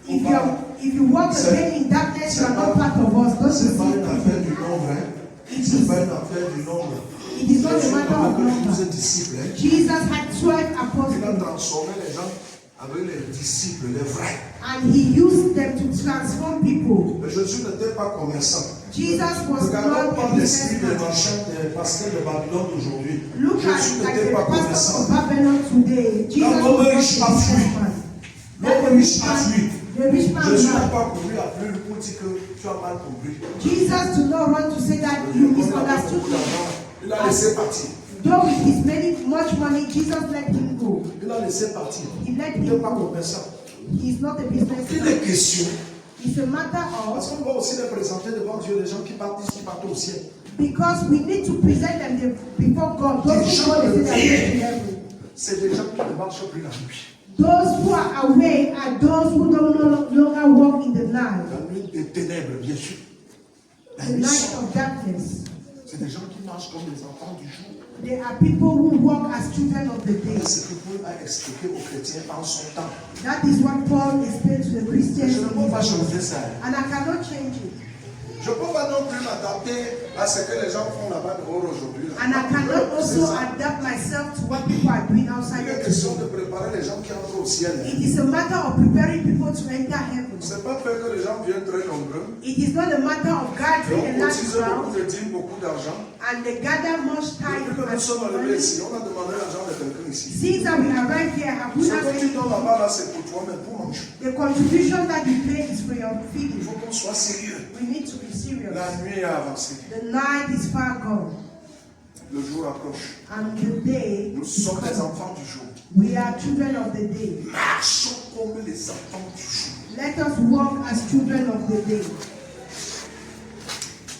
If you walk again in darkness, you are not part of us. Don't Ce n'est pas une deceive affaire us. du nombre. Hein. It Ce n'est is, pas une affaire du nombre. it is not a Jésus matter of avait que 12 number. disciples. Hein. Jesus had 12 Il a apostles, transformé les gens avec les disciples, les vrais. and he used them to transform people. Mais Jésus n'était pas commerçant. Jesus was Regardons not pas a l'esprit des businessman. marchands, des pasteurs de Babylone d'aujourd'hui. Look Jésus at like n'était the pas pastor of commerçant. Babylon today. Jesus was l'homme not a riche a fui. businessman. L'homme riche a fui. The rich man Jésus n'a died. pas couru à plus pour dire que tu as mal compris. Jesus did not want to say that you Comme il a pas misunderstood beaucoup him. d'argent, il a laissé partir. Though with his much money, Jesus let him go. Il a laissé partir. He let Il him n'était pas go. commerçant. He's not a Il businessman. est question. It's a matter Parce of, qu'on va aussi les présenter devant Dieu, les gens qui participent au ciel. because we need to present them before God. Those who know they say they're going to heaven. C'est des gens qui ne marchent plus la nuit. Those who are awake are those who don't no longer walk in the night, La nuit des ténèbres, bien sûr. La the nuit night sombre. of darkness. C'est des gens qui marchent comme les enfants du jour. There are people who walk as children of the day. C'est ce que Paul a expliqué aux chrétiens en son temps. That is what Paul explained to the Je Christians. ne peux pas changer ça. And I cannot change it. Je ne peux pas non plus m'adapter à ce que les gens font là-bas dehors aujourd'hui. And I cannot also adapt myself to what people are doing outside Il est the question church. de préparer les gens qui entrent au ciel. It is a matter of preparing people to enter heaven. Ce n'est pas fait que les gens viennent très nombreux. It is not a matter of Et gathering a on large cotise beaucoup crowd de dîmes, beaucoup d'argent. and they gather much time Depuis que nous and sommes arrivés money. ici, on a demandé l'argent de quelqu'un ici. Since that we arrived here, have we Ce not que tu paid? donnes là-bas, là, c'est pour toi, mais pour manger. The contribution that you pay is for your Il feeding. faut qu'on soit sérieux. We need to be serious. La nuit est avancée. The night is far gone, Le jour approche. and the day Nous is sommes les come. enfants du jour. We are children of the day. Marchons comme les enfants du jour. Let us walk as children of the day.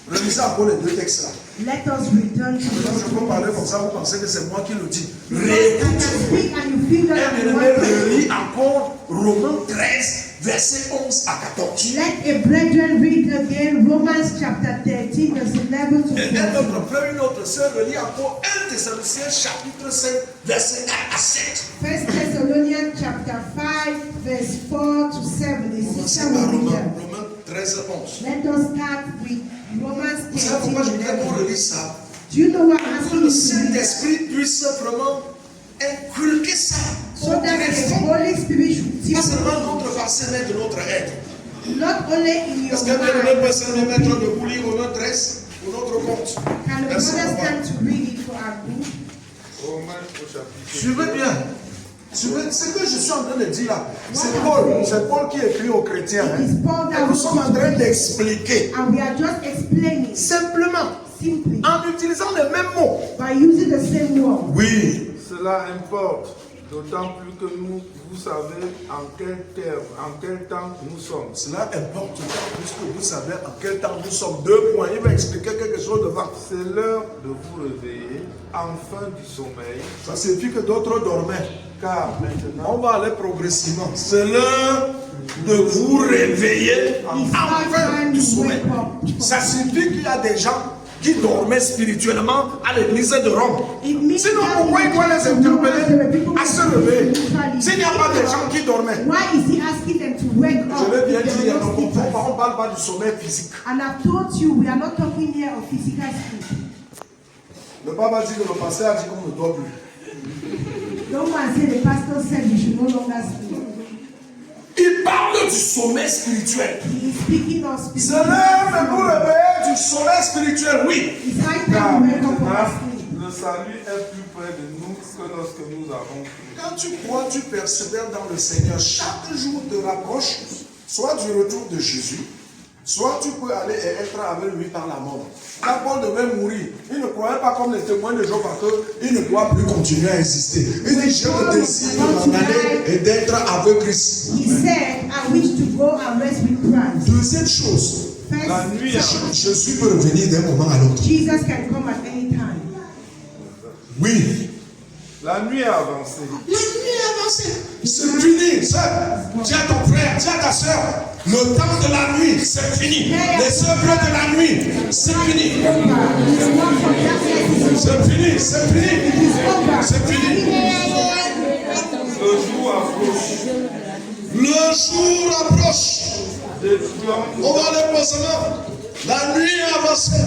Relisez encore les deux textes là. Let us return to Donc, je peux God. parler comme ça, vous pensez que c'est moi qui le dis. I can speak and you feel that I'm Relis encore Romains 13, versets 11 à 14. Let a brethren read again Romans chapter 13, verse 11 to Et un 14. autre frère, une autre sœur relit encore 1 Thessaloniciens chapitre 5, versets 4 à 7. 1 Thessalonians chapter 5, verse 4 to 7. The Commencez sister par will read Romains, that. Romains 13, 11. Let us start with Romans Vous savez 13, pourquoi je voudrais qu'on 11. relise ça? Do you know what I'm Que asking le you to read that? Saint-Esprit puisse vraiment inculquer ça. So that the Holy Spirit should Pas teach seulement you, notre pensée, mais de notre être. not only in your Est-ce que bien-aimé peut se mind. mettre debout, lire Romains 13 pour notre compte? Can the Merci. brother stand to read it for our group? Romains au chapitre. Suivez bien. Suivez ce que je suis en train de dire là. C'est Paul qui écrit aux chrétiens. It is Paul Et that nous sommes en train d'expliquer and we are just explaining simplement simply en utilisant les mêmes mots. by using the same word. Oui. Cela importe, d'autant plus que vous savez en quel terme, en quel temps nous sommes. Cela importe tant plus que vous savez en quel temps nous sommes. 2 points. Il va expliquer quelque chose devant. C'est l'heure de vous réveiller, enfin du sommeil, Ça signifie que d'autres dormaient. car maintenant, On va aller progressivement. C'est l'heure de vous réveiller It's enfin not time du to sommeil. wake up. Ça signifie qu'il y a des gens qui dormaient spirituellement à l'église de Rome. It means Sinon, that pourquoi il doit les interpeller à se lever? S'il n'y a pas de gens qui dormaient, Why is he asking them to wake up? je l'ai bien if dit, there are no on sleepers? ne parle pas du sommeil physique. And I've told you, we are not talking here of physical sleep. Le papa dit que le pasteur a dit qu'on ne dort plus. Don't go and say the pastor said you should no longer sleep. Il parle du sommeil spirituel. He is speaking of C'est spiritual l'heure de vous sleep. réveiller du sommeil spirituel, oui. It's high car time to wake up from maintenant, our sleep. le salut est plus près de nous que lorsque nous avons cru. Quand tu crois, tu persévères dans le Seigneur. Chaque jour te rapproche, soit du retour de Jésus, soit tu peux aller et être avec lui par la mort. Quand Paul devait mourir, il ne croyait pas comme les témoins de Job parce qu'il ne doit plus continuer à exister. Il dit, j'ai le désir de m'en aller et d'être avec Christ. He said, I wish to go and rest with Christ. Deuxième chose, La First, nuit avance. Jésus peut revenir d'un moment à l'autre. Jesus can come at any time. Oui. La nuit a avancé. La nuit est avancée. C'est fini. Dis à ton frère, dis à ta soeur, le temps de la nuit, c'est fini. Les œuvres de la nuit, c'est fini. The work of darkness is C'est fini, c'est fini. over. C'est fini. Le jour approche. Le jour approche. Détruisons On va aller posément. La nuit est avancée.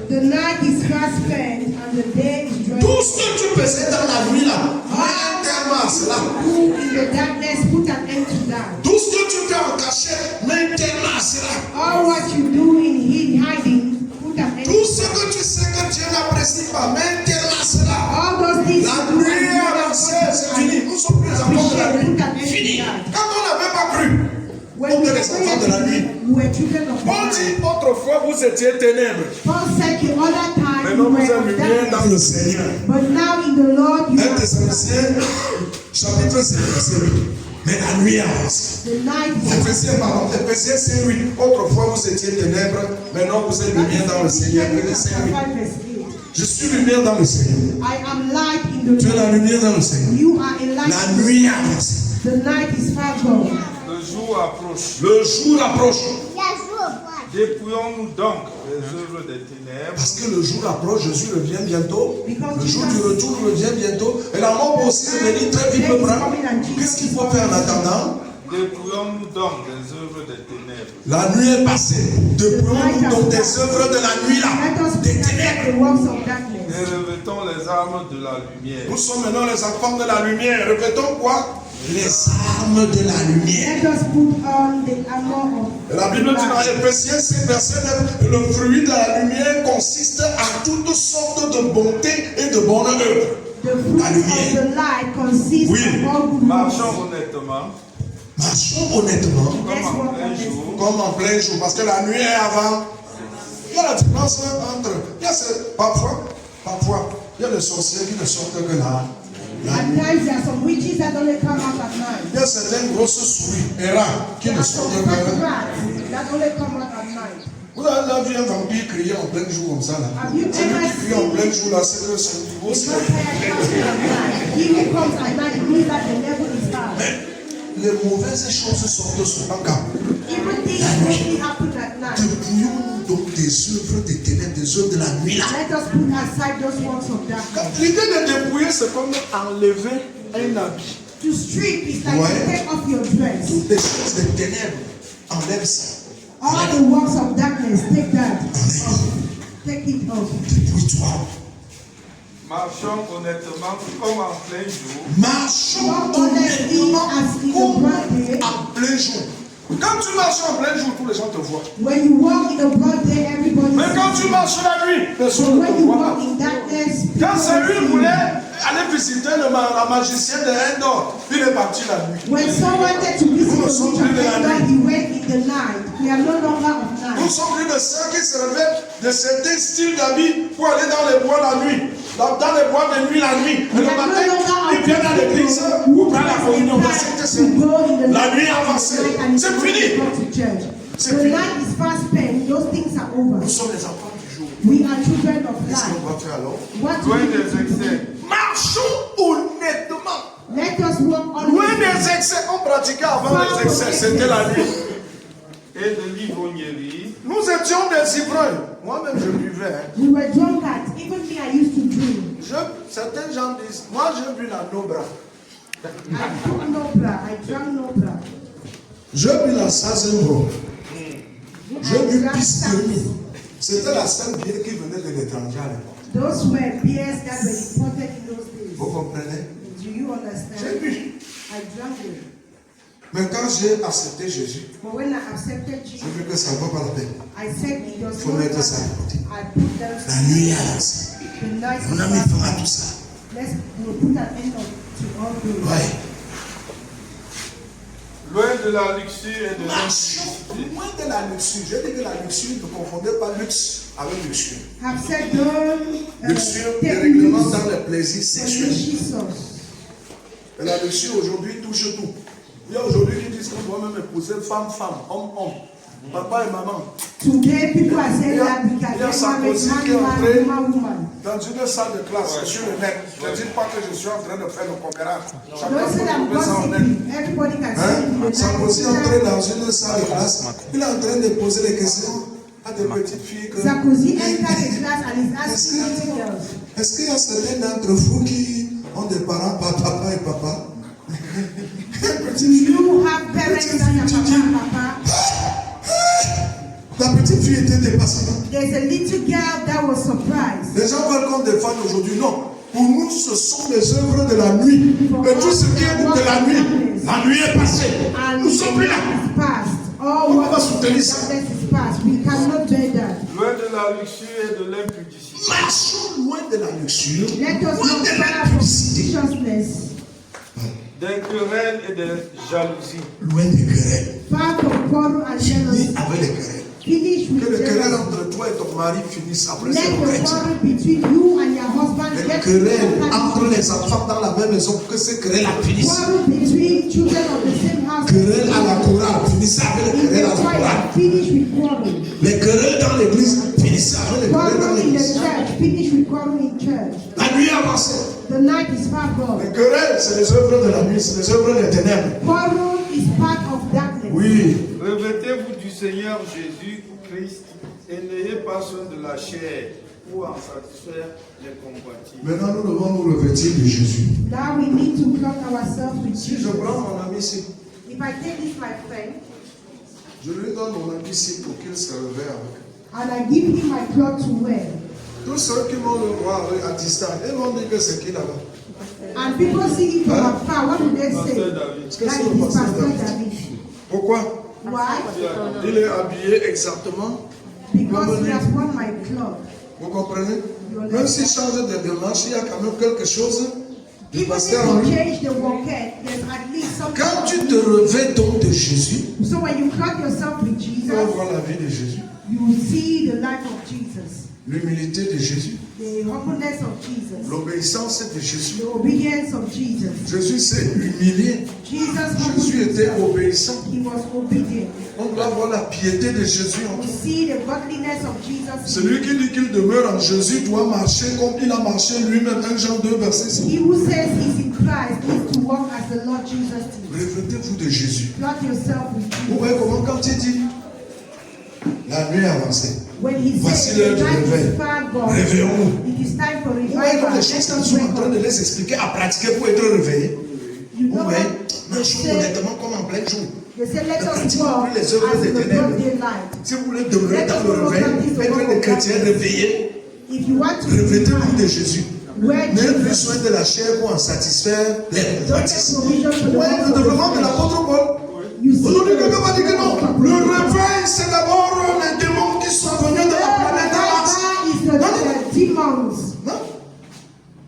The night is fast spent and the day is drawing. Tout ce que tu faisais dans la nuit là, mets un terme à cela. Who in the darkness put an end to that. Tout ce que tu fais en cachette, mets un terme à cela. All what you do in hiding, put an end Tout to ce that. que tu sais que Dieu n'apprécie pas, mets un terme à cela. All those things La you do nuit est avancée, c'est fini. Nous sommes plus les enfants de la nuit. Fini. Quand on n'avait pas cru, when on we était were les enfants de la nuit. we were children of On the dit night. autrefois vous étiez ténèbres. Paul said the other time Maintenant you vous were êtes of lumière dans darkness, le Seigneur. but now in the Lord you 1 are. Thessaloniciens, chapitre 5, verset 8. Mais la nuit avance. The night is Éphésiens 5, 8. Autrefois vous étiez ténèbres, maintenant vous êtes lumière dans le Seigneur. Éphésiens 5, 8. 5 verse 8. Je suis lumière dans le Seigneur. I am light in the Tu es la Lord. lumière dans le Seigneur. You are a light. La nuit avance. The night is far gone. Le jour approche. Le jour approche. Dépouillons-nous donc les œuvres des ténèbres. Parce que le jour approche, Jésus revient bientôt. Le jour du retour revient bientôt. Et la mort peut aussi revenir très vite. Qu'est-ce qu'il faut faire en attendant? Dépouillons-nous donc des œuvres des ténèbres. La nuit est passée. Dépouillons-nous donc des œuvres de la nuit là. Let us Des forget ténèbres. the works of darkness. Et revêtons les armes de la lumière. Nous sommes maintenant les enfants de la lumière. Répétons quoi? Les armes de la lumière. Let us put on the armor Et la Bible dit dans Éphésiens 5, verset 9, le fruit de la lumière consiste à toutes sortes de bonté et de bonnes œuvres. the fruit La of lumière. the light consists Oui. of all good works. Marchons honnêtement, Marchons honnêtement, Let's comme en walk plein honestly. jour, comme en plein jour, parce que la nuit est avant. Il y a la différence entre. Parfois, il y a des sorciers qui ne sortent que la At times there are some witches that only come out at night. Il y a certaines grosses souris, errants, qui There ne are sortent some pas. fat rats that only come out at night. Vous avez déjà vu un vampire crier en plein jour comme ça là? Have you Celui ever qui crie en plein seen jour là, c'est que c'est un nouveau a ciel. vampire coming at night? He who comes at night, it means that the devil is hard. Mais les mauvaises choses sortent souvent quand? Even things mostly happen at night. Dépouillons-nous donc des œuvres des ténèbres, des œuvres de la nuit là. Let us put aside those works of darkness. L'idée de dépouiller, c'est comme enlever un habit. To strip is like Ouais. to take off your dress. Toutes les choses des ténèbres, enlève ça. All the works of darkness, take that off. Take it off. Dépouille-toi. Marchons honnêtement comme en plein jour. Marchons Walk honestly honnêtement as in the comme broad day. en plein jour. Quand tu marches en plein jour, tous les gens te voient. When you walk in the broad day, everybody Mais quand sees tu you. marches la nuit, personne But ne when te you voit. walk in darkness, Quand people celui see voulait you. aller visiter la magicienne de Endor, il est parti la nuit. When someone wanted to visit the Nous sommes witch of plus de la Endor, nuit. he went in the night. We are no longer of Nous night. sommes plus de ceux qui se revêtent de certains styles d'habits pour aller dans les bois la nuit. Dans les bois de nuit la nuit. Et le matin, ils viennent à l'église pour prendre la communion. Parce que c'est la nuit avancée. C'est fini. C'est The fini. night is fast spent. Those things are over. Nous sommes les enfants du jour. We are children of Qu'est-ce light. qu'on va faire alors? What do Loin we des do to do? excès. Marchons honnêtement. Let us walk on Loin des excès. On pratiquait avant les excès. C'était la nuit. Et de l'ivrognerie, Nous étions des ivrognes. Moi-même, je buvais. Hein. We were drunkards. Even me, I used to drink. Certains gens disent, moi, j'ai bu la Nobra. I took no bra. I drank no bra. J'ai bu la Sazenbro. J'ai bu drank Pisconi. C'était la seule bière qui venait de l'étranger à l'époque. Those were beers that were imported in those days. Vous comprenez? Do you J'ai understand? bu. I drank it. Mais quand j'ai accepté Jésus, But when I accepted j'ai Jesus, vu que ça ne vaut pas la peine. I said it does Faut not mettre ça à matter. côté. I put them La nuit avance. the night. Mon ami fera tout ça. We'll put an end to all those. Ouais. loin de la luxure et de Marchons l'impudicité. loin de la luxure. J'ai dit que la luxure, ne confondez pas luxe avec luxure. Have said don't Luxure, take dérèglement use dans les plaisirs for sexuels. Jesus. Et la luxure aujourd'hui touche tout. Il y a aujourd'hui qui disent qu'on doit même épouser femme, homme, papa et maman. Today people are saying that we Il y a can get Sarkozy married qui est entré man, woman. dans une salle de classe sur le net. Je ne dis pas que je suis en train de faire le commérage. Chacun Don't say peut that I'm trouver ça en net. gossiping. Everybody can say it in the Sarkozy est entré night. dans une salle de classe. Il est en train de poser des questions à des petites filles. Sarkozy entered the class and is asking little girls. Est-ce qu'il y a certains d'entre vous qui ont des parents, papa et papa? Do you have parents and your papa and papa? La petite fille était dépassée. There's a little girl that was surprised. Les gens veulent qu'on défende aujourd'hui. Non. Pour nous, ce sont les œuvres de la nuit. Et tout ce qui est de la nuit est passé. And Nous sommes plus là. is past. All On what va soutenir ça. darkness is past. We cannot do that. Loin de la luxure et de l'impudicité. Marchons loin de la luxure, Let us loin not de far from l'impudicité, viciousness, Des querelles et des jalousies. loin des querelles. far from quarrel and Fini jealousy. avec les querelles. Finish Que with les querelles jealousy. entre toi et ton mari finissent après Let cette the retraite. quarrel between you and your husband Les get querelles entre to les enfants dans la même maison, que ces querelles finissent. quarrel between children of the same house. Querelles à la chorale, finissez avec les In querelles à the la chorale. choir, finish with quarrel. Les querelles dans l'église, finissez avec les querelles dans Quarrel in the l'église. church, finish with quarrel in church. La nuit avancée. The night is far gone. Les querelles, c'est les œuvres de la nuit, c'est les œuvres des ténèbres. Quarrel is part of darkness. Oui. Revêtez-vous du Seigneur Jésus-Christ et n'ayez pas soin de la chair pour en satisfaire les convoitises. Maintenant, nous devons nous revêtir de Jésus. Now we need to clothe ourselves with Si je Jesus. prends mon ami ici, If I take this, my friend, je lui donne mon ami ici pour qu'il se revêt avec. and I give him my cloth to wear, Tous ceux qui vont le voir à distance, ils vont dire que c'est qui là-bas. and people see it from afar, what do they say? Pasteur David, Est-ce que That c'est is le pasteur Pastor David? David. Pourquoi? Why? Il est habillé exactement. Because he has worn my cloth. Vous comprenez? Même s'il change de démarche, il y a quand même quelque chose du Even if pasteur en you lui. change the walkette, there's at least something. Quand tu te revêts donc de Jésus, So when you clothe yourself with tu vas Jesus, voir la vie de Jésus, you will see the life of Jesus, l'humilité de Jésus, the humbleness of Jesus, l'obéissance de Jésus. the obedience of Jesus. Jésus s'est humilié. Jesus Jésus humbled était himself. obéissant. He was obedient. On doit voir la piété de Jésus en We toi. see the godliness of Jesus. Celui qui dit qu'il demeure en Jésus doit marcher comme il a marché lui-même. 1 Jean 2, verset 5. He who says he's in Christ needs to walk as the Lord Jesus did. Revêtez-vous de Jésus. Clothe yourself with Vous Jesus. voyez comment quand il dit la nuit avancée. When he Voici says l'heure the du night réveil. is far gone, Réveillons-nous. it is time for Vous voyez revival. comme les choses que nous sommes en train de les expliquer à pratiquer pour être réveillés. You Vous know voyez, what? They marchons say, honnêtement comme en plein jour. they say let Ne us pratiquons walk plus les œuvres as des in the ténèbres. broad daylight. Si vous voulez demeurer dans le réveil, être des chrétiens réveillés, If you want to revêtez-vous de be Jésus. where N'ayez plus Jesus soin de la chair pour en satisfaire les don't take convoitises. provision for the Vous voyez le développement de works of l'apôtre Paul. You see Aujourd'hui, quelqu'un va dire que non. Le réveil, c'est d'abord les démons qui sont venus de la planète Mars. is the demons. Non?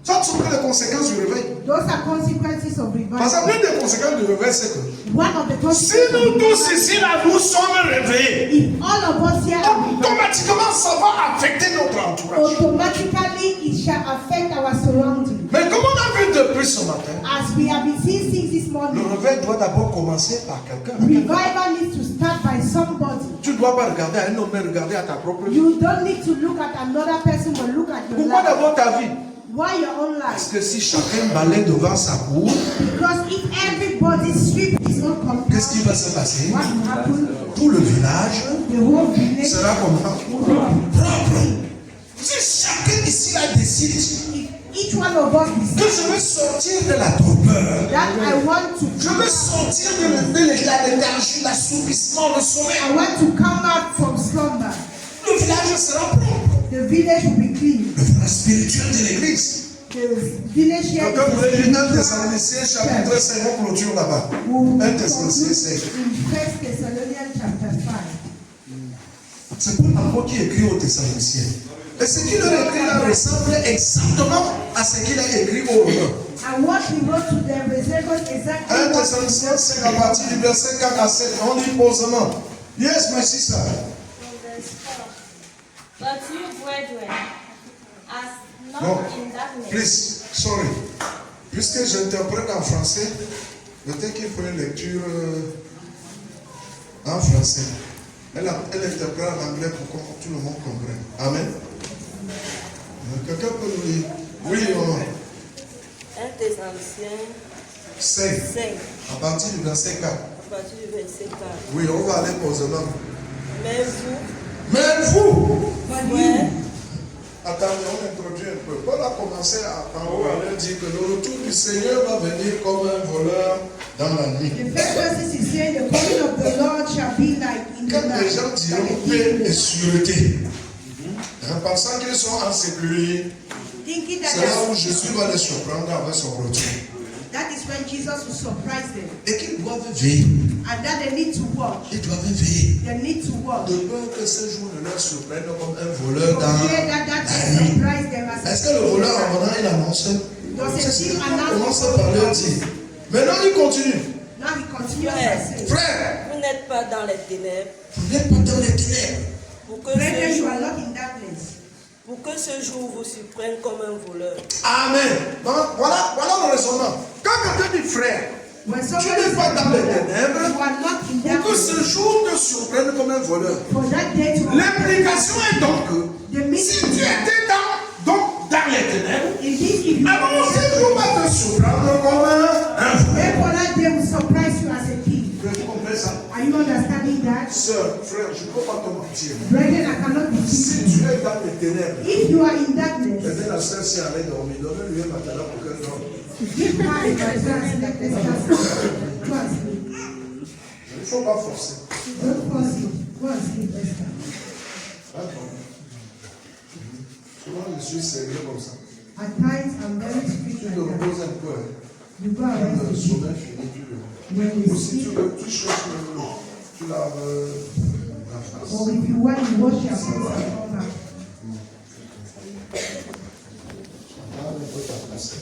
Ça ne sont que les conséquences du réveil. Those are consequences of Parce revival. que l'une des conséquences du réveil, c'est que One of the si consequences nous of tous revival, ici, là, nous sommes réveillés, if all of us here are revived, automatiquement, ça va affecter notre entourage. automatically it shall affect our surroundings. Mais comme on a vu depuis ce matin, As we have been seeing since this le morning, réveil doit d'abord commencer par quelqu'un. revival needs to start by somebody. Tu ne dois pas regarder à un homme, mais regarder à ta propre vie. You don't need to look at another person, but look at your Pourquoi life. d'abord ta vie? Why your own Parce life? que si chacun balaie devant sa cour, Because if everybody sweep his own qu'est-ce qui compound, va se passer? what will happen? Tout le village The whole village sera comment? will be Propre. Si chacun ici là décide If each one of us que decides je vais sortir de la torpeur, that I want to je vais sortir de la léthargie, l'assoupissement, le sommeil, I want to come out from slumber, le village sera propre. the village will be clean. Le village spirituel de l'église. The village here Quelqu'un voulait lire 1 is Thessaloniciens chapitre 5, on clôture là-bas. 1 Thessaloniciens 5. in 1 Thessalonians chapter 5. C'est Paul encore qui écrit aux Thessaloniciens. Et ce qu'il leur écrit là ressemble exactement à ce qu'il a écrit aux Romains. And what he wrote to them resembles 1 exactly what Thessaloniciens 5 à partir du verset 4 à 7. On lit posément. Yes, my sister. But you, brethren, as not No, in darkness, please, sorry. Puisque j'interprète en français, peut-être qu'il faut une lecture en français. Elle interprète en anglais pour que tout le monde comprenne. Amen. Quelqu'un peut nous lire? Oui, 1 Thessaloniciens 5, 5, à partir du verset 4. à partir du verset 4. Oui, on va aller posément. Mais vous, Mais vous, frères, attendez, on introduit un peu. Paul a commencé en haut à leur dire que le retour du Seigneur va venir comme un voleur dans la nuit. the first verse is saying the coming of the Lord shall be like in the Quand les night. gens diront like a paix et thief. sûreté, en pensant qu'ils sont en sécurité, Thinking that c'est là où Jésus va les surprendre avec son retour. that is when Jesus will surprise them. Et qu'ils doivent veiller. And that they need to watch. Ils doivent veiller. They need to watch. De peur que ce jour ne leur surprenne comme un voleur For dans fear that la will nuit. surprise them as Est-ce que le voleur en venant, il annonce? C'est ce qu'il commence par leur dire. Maintenant, il continue. Now he continues Frère. to say, Frère, vous n'êtes pas dans les ténèbres, vous n'êtes pas dans les ténèbres. pour que, brethren, ce you jour, are not in darkness. pour que ce jour vous surprenne comme un voleur. Amen. Donc, voilà le raisonnement. Quand quelqu'un dit frère, When tu somebody n'es pas dans les ténèbres, you are not in pour que darkness, ce jour te surprenne comme un voleur. for that day to L'implication est donc que the si meeting tu étais dans les ténèbres, in this if you alors ce jour va te surprendre comme un voleur. therefore that day will surprise you as a thief. Vous comprenez ça? Are you understanding that? Sœur, frère, je ne peux pas te mentir. Brethren, I cannot be Si deceived. tu es dans les ténèbres, If you are in darkness, peut-être la sœur si elle est dormie, donnez-lui un matelas pour qu'elle dorme. give her a chance, let us go and sleep. Il ne faut pas forcer. Don't force it. Go and sleep, Esther. D'accord. Souvent, je suis sérieux comme ça. At times, I'm very strict Tu like te that. reposes un peu. You go Quand and le rest. sommeil finit, tu le. When Ou you si tu sleep, veux, tu cherches l'eau. Tu laves la face. or if you want, you wash your face and come back. Lave un peu ta face.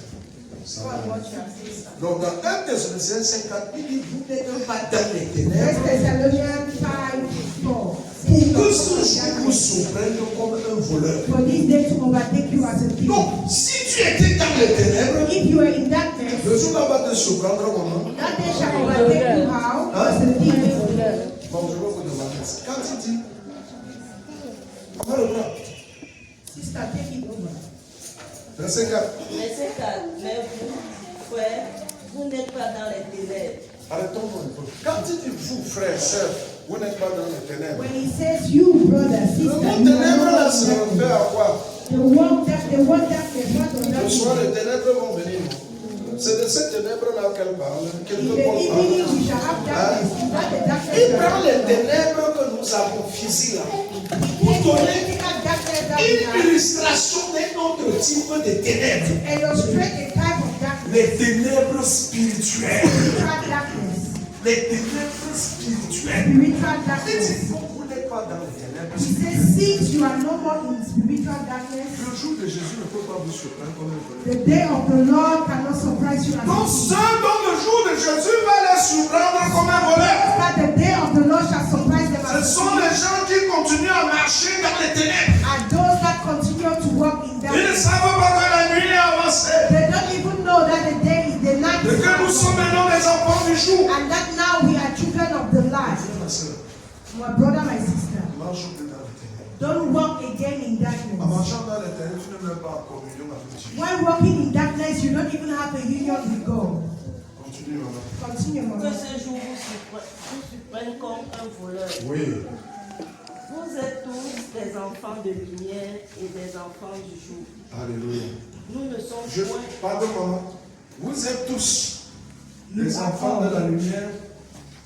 God, what you have said. Donc dans 1 Thessaloniciens 5:4, il dit, vous n'êtes pas dans les ténèbres. 1 Thessalonians 5:4. Pour que ce jour vous surprenne comme un voleur. For this day to overtake you as a thief. Donc, si tu étais dans les ténèbres, If you are in darkness, le jour là va te surprendre comment? that day shall overtake you how? As a thief. Bon, je vais vous demander ça. Quand il dit, on va le voir. Sister, take it over. Verset 4. Verset 4. Mais vous, frères, vous n'êtes pas dans les ténèbres. Arrêtons-nous un peu. Quand il dit vous, frères, sœurs, vous n'êtes pas dans les ténèbres. When he says you, brother, Le sister, mot you are ténèbres là not se in réfère à quoi? the world that the one that the part of Le that. soir, les ténèbres vont venir. C'est de ces ténèbres-là qu'elle parle. In Quelque the part. evening we shall have darkness. Is that the darkness? Il prend les ténèbres que nous avons ici là pour donner une illustration d'un autre type de ténèbres. Illustrate the type of darkness. Les ténèbres spirituelles. Spiritual darkness. Les ténèbres spirituelles. Spiritual Il darkness. dit, vous n'êtes pas dans les ténèbres He spirituelles. says, since you are no more in spiritual darkness, Le jour de Jésus ne peut pas vous surprendre comme un voleur. the day of the Lord cannot surprise you as a Donc thief. ceux dont le jour de Jésus va les surprendre comme un voleur, That the day of the Lord shall surprise them ce as a sont thief. les gens qui continuent à marcher dans les ténèbres. And those that continue to walk in Ils ne darkness. savent pas que la nuit est avancée. They don't even know that the day is the night. Et que nous sommes maintenant les enfants du jour. And that now we are children of the light. Ma soeur, My brother, my sister, marche plus dans les ténèbres. don't walk again in En darkness. marchant dans les ténèbres, tu n'es même pas en communion avec Dieu. When walking in darkness, you don't even have a union with God. Continue, maman. Continue, Que Mama. ce jour vous surprenne comme un voleur. Oui. Vous êtes tous des enfants de lumière et des enfants du jour. Alléluia. Nous ne sommes point. Pardon, maman. Vous êtes tous les enfants de la lumière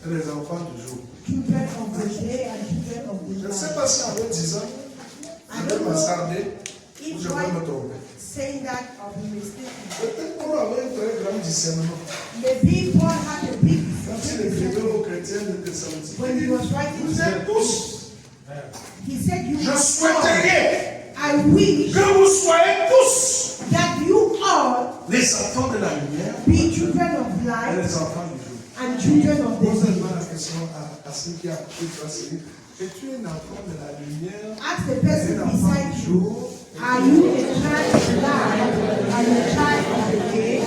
et les enfants du jour. Children of the day and children of Je the ne sais night. pas si en me disant, je vais m'assarder ou If je vais me while tromper. saying that of a mistake, Peut-être qu'on avait un très grand discernement. maybe Paul had a big Quand il écrivait aux chrétiens de Thessalonique, when he was writing vous to êtes them. tous, He said, "You je are all, souhaiterais I wish que vous soyez tous that you all les enfants de la lumière be children of et light les enfants du jour. and children of the day." Posez-moi la question à celui qui a appris toi, c'est es-tu un enfant de la lumière? Ask the person beside you, are you a child of light? Are you a child of the day?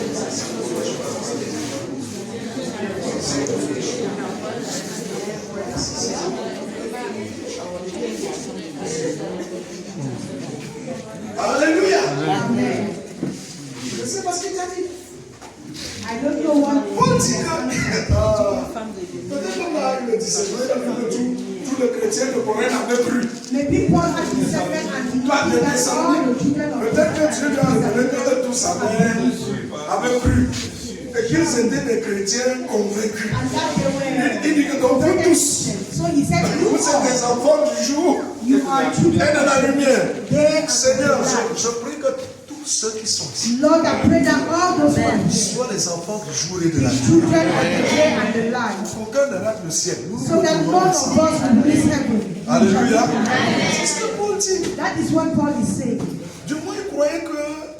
Alléluia. Amen. Je ne sais pas ce qu'il t'a dit. I don't know what. Paul dit que peut-être qu'on a eu le discernement, il a vu que tous les chrétiens de Corée n'avaient plus. Maybe Paul had discernment and he knew Toi, les that all descendants, the children of peut-être que Dieu lui a révélé que tous avaient plus. Et qu'ils étaient des chrétiens convaincus. and that they Il dit que donc vous tous, So he said, vous êtes des enfants du jour you are et children de la lumière. day and Seigneur, light. je prie que tous ceux qui sont ici Lord, I pray that all those ones, soient les enfants du jour et de la nuit. children of the day and the light, Aucun ne rate le ciel. Nous so that nous none trouvons of us ici. will miss heaven. Alléluia. C'est ce que Paul dit. That is what Paul is saying. Du moins, il croyait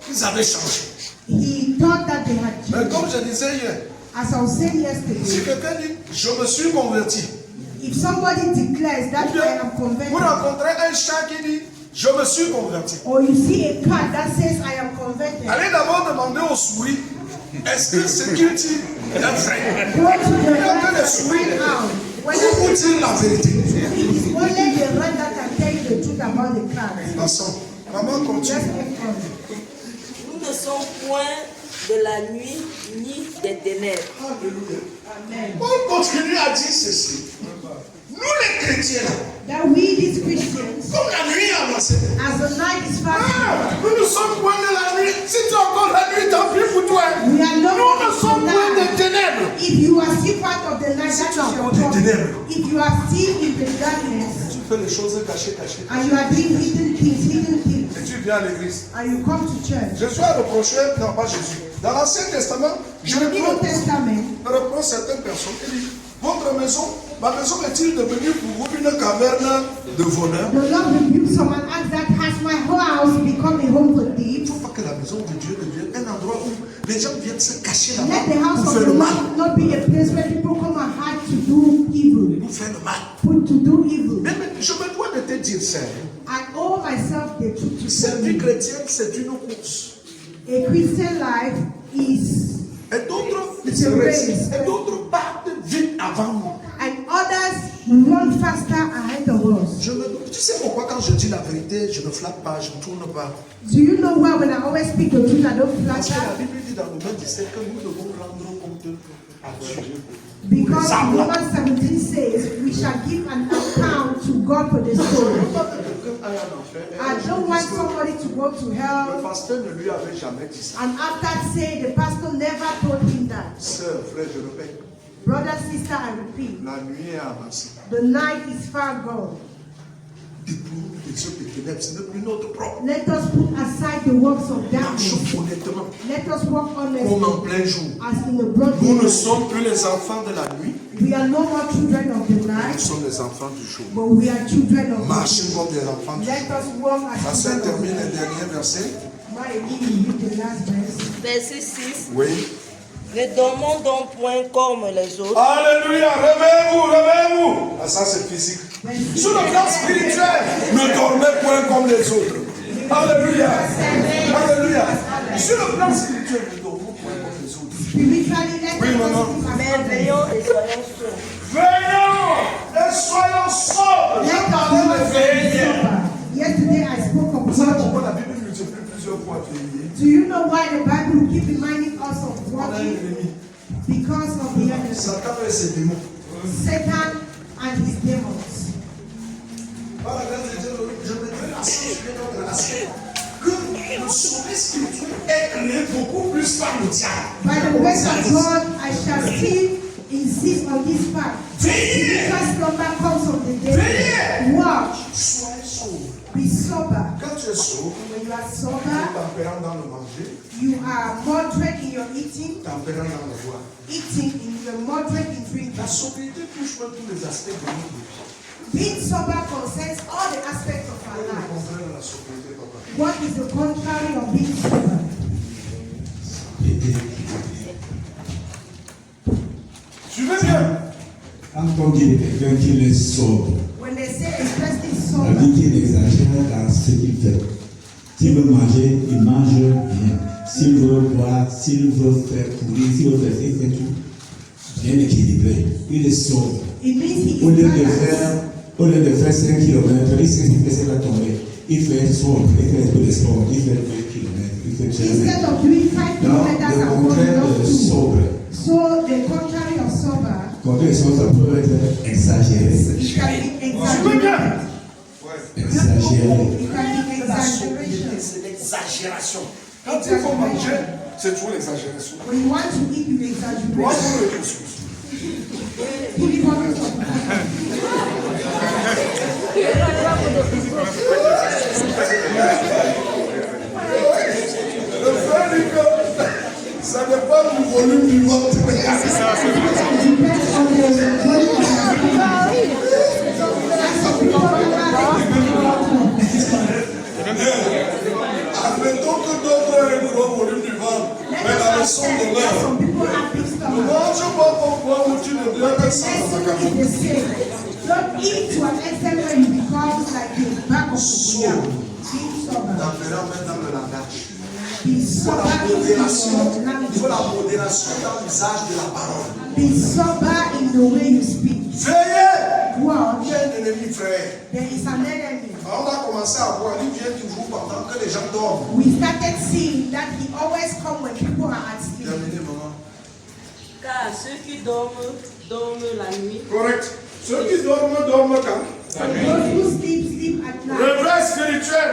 qu'ils avaient changé. He thought that they had Mais changed. comme je disais hier, As I was saying si yesterday, quelqu'un dit je me suis converti, if somebody declares that ou bien I am vous converted, rencontrez un chat qui dit je me suis converti, or you see a cat that says I am converted, allez d'abord demander aux souris est-ce que ce qu'il dit est vrai. go to the Il y a que rat les and souris find out pour whether vous dire la vérité. it is only the rat that can tell you the truth about the cat. Passons. Maman Just continue. keep on. Nous ne sommes point de la nuit ni des ténèbres. Alléluia. Amen. Paul continue à dire ceci. Nous les chrétiens, That we, these Christians, comme la nuit est avancée, as the night is passing, nous ne sommes point de la nuit. Si tu as encore la nuit, tant pis pour toi. we are no Nous ne sommes longer point night. des ténèbres. If you are still part of the night, Si that tu as is your encore des problem. ténèbres, If you are still in the darkness tu fais les choses cachées. and you are doing hidden things, Et tu viens à l'église. and you come to church, Jésus a reproché, non pas Jésus, dans l'Ancien Testament, je in the New Testament, reproche certaines personnes. Il dit, votre maison, ma maison est-il devenue pour vous une caverne de voleurs? the Lord rebuked someone and asked that, has my whole house become a home for Il ne thieves? faut pas que la maison de Dieu devienne un endroit où les gens viennent se cacher Let the là-bas house pour of faire the le mal. Lord not be a place where people come and hide to do evil. Pour faire le mal. To do evil. Mais je me dois de te dire ça. I owe myself the truth to Cette tell vie you. chrétienne, c'est une course. A Christian life is, Et d'autres It's se a race. réussissent. Et d'autres partent vite avant nous. and others run faster ahead of us. Tu sais pourquoi quand je dis la vérité, je ne flatte pas, je ne tourne pas. Do you know why when I always speak the truth, I don't Parce que la flatter? Bible dit dans Romains 17 que nous devons rendre compte à Dieu. Because Romans 17 says we shall give an account to God for the Je ne soul. veux pas que quelqu'un aille en enfer. I don't want somebody to go to Le hell pasteur ne lui avait jamais dit ça. and after say the pastor never told him that. Sœur, frère, je répète, Brother, sister, I repeat, la nuit est avancée. the night is far gone. Détourne les œuvres des ténèbres, ce n'est plus notre propre. Let us put aside the works of Marchons darkness. honnêtement, Let us walk comme honestly en plein jour. as in the broad Nous ne daylight. sommes plus les enfants de la nuit, We are no more children of the nous night, sommes les enfants du jour. but we are children of the Marchons day. comme des enfants du Let jour. us walk Ça as se children of the termine le day. dernier verset. My read the last verse. Verset 6. Oui. Ne dormons donc point comme les autres, Alléluia, réveillez-vous, réveillez-vous. Ah, ça c'est physique. Sur le plan spirituel, ne dormez point comme les autres. Alléluia. Alléluia. Sur le plan spirituel, ne dormons point comme les autres. Spiritually, let Oui, us maman. sleep as mais others. veillons et soyons sûrs. Veillons et soyons sobres. Let Je us parlais not de be veiller. sober. Yesterday I spoke of Vous savez watching. pourquoi la Bible nous dit plusieurs fois veiller? Do you know why the Bible will keep reminding us of On a un watching? ennemi. Because of the enemy, Satan et ses démons. Satan and his demons. Par la grâce de Dieu, je mettrai l'accent sur notre aspect que le sommeil spirituel est créé beaucoup plus par le diable. By the grace of God, I shall still insist on this fact. Veillez. Because slumber comes of the devil. Veillez. Watch, Soyez sobre. be sober. Quand tu es sobre, When you are tu es sober, tempérant dans le manger, you are moderate in your eating, tempérant dans le boire. you're moderate in drinking. La sobriété touche pas tous les aspects de notre vie. Being sober concerns all the aspects of Quel our est le lives. contraire de la sobriété, papa? What is the contrary of being sober? Suivez bien. Quand on dit de quelqu'un qu'il est sobre, When they say a person is on sober, dit qu'il exagère dans ce qu'il fait. S'il veut manger, il mange bien. S'il veut boire, s'il veut faire courir, s'il veut faire, il fait tout bien équilibré. Il est sobre. it means he Au is lieu de balanced. faire, au lieu de faire 5 km, il sait qu'il fait, ça va tomber. Il fait sobre, il fait un peu de sport, il fait 2 km, il fait 3 Instead of doing 5 Non, kilometers le and contraire going de up to. sobre. So the contrary of sober, Quand on est sobre, ça peut être exagéré. it can be exaggerated. Exagéré. It can be La sobriété, exaggeration. c'est l'exagération. Quand il faut manger, c'est toujours l'exagération. When you want to eat, you Moi, exaggerate. je le couscous. Put it on top. Le frère dit que ça dépend du volume du ventre. It depends on the volume of Admettons que d'autres aient un gros volume du ventre, mais la leçon de l'heure. some people have big stomach. Ne mange pas pourquoi où tu ne dois pas ça dans ta Essence camion. is the same. Don't eat to an extent where you become like the back of the yam. Be sober. Tempérant même dans le langage. Be Il faut sober la in modération. your Il faut language. la modération dans l'usage de la parole. Be sober in the way you speak. Veillez! Watch, Il y a un ennemi, frère. there is an enemy. On a commencé à voir, il vient toujours pendant que les gens dorment. We started seeing that he always comes when people are at sleep. Terminé, maman. Car ceux qui dorment, dorment la nuit. Correct. Ceux qui dorment, dorment quand? And those who sleep, sleep at night. Réveil spirituel.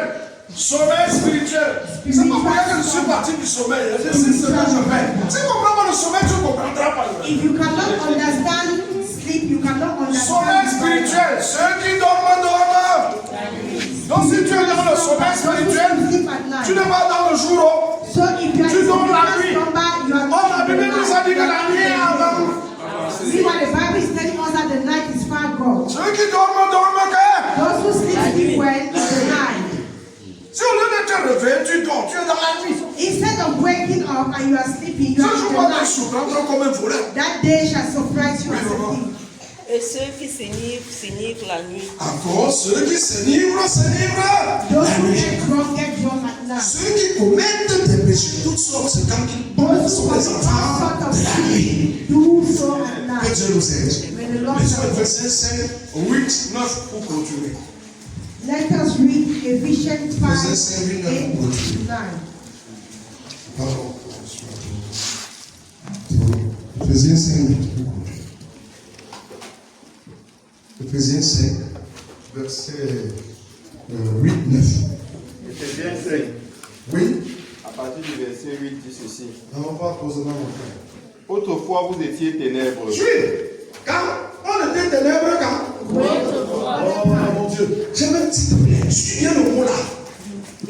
Sommeil spirituel. C'est pas pour ça que je suis parti du sommeil. Je sais ce que je fais. Si tu comprends pas le sommeil, tu ne comprendras pas. If you cannot understand sleep, you cannot Sommeil understand. spirituel. Ceux qui dorment, dorment. Donc si tu es dans le sommeil spirituel, Sleep at night. tu ne vas dans le jour. So if you are Tu dors la sleeping nuit. slumber, you are Oh, la Bible nous a dit que la nuit est avant. See what the Bible is telling us that the night is far gone. Ceux qui dorment, dorment quand? Those who sleep, sleep well in the night. Si au lieu de te réveiller, tu dors, tu es dans la nuit. Instead of waking up and you are sleeping, Ce you are in jour the va te night. surprendre comme un voleur. That day shall surprise you Oui, as a maman. thief. Et ceux qui s'enivrent la nuit. Encore ceux qui s'enivrent Those la who nuit. get drunk at night. Ceux qui commettent des péchés, toutes sortes, c'est quand ils Those sont who les commit all enfants sorts of de la nuit. sin do so at Que night. Dieu nous aide. May the Lord Lisons help us. Ephésiens 5, 8, 9 pour clôturer. Let us read Ephesians 5, Ephésiens 5, 8, 9 8 pour clôturer. to 9. Pardon. Ephésiens 5, 8 pour clôturer. Ephésiens 5, verset 8, 9. Éphésiens 5, Oui, à partir du verset 8, dit ceci. on va poser dans mon frère. Autrefois, vous étiez ténèbres. Suis, quand on était ténèbres, quand oh mon Dieu, j'aime s'il te plaît, suis bien le mot là.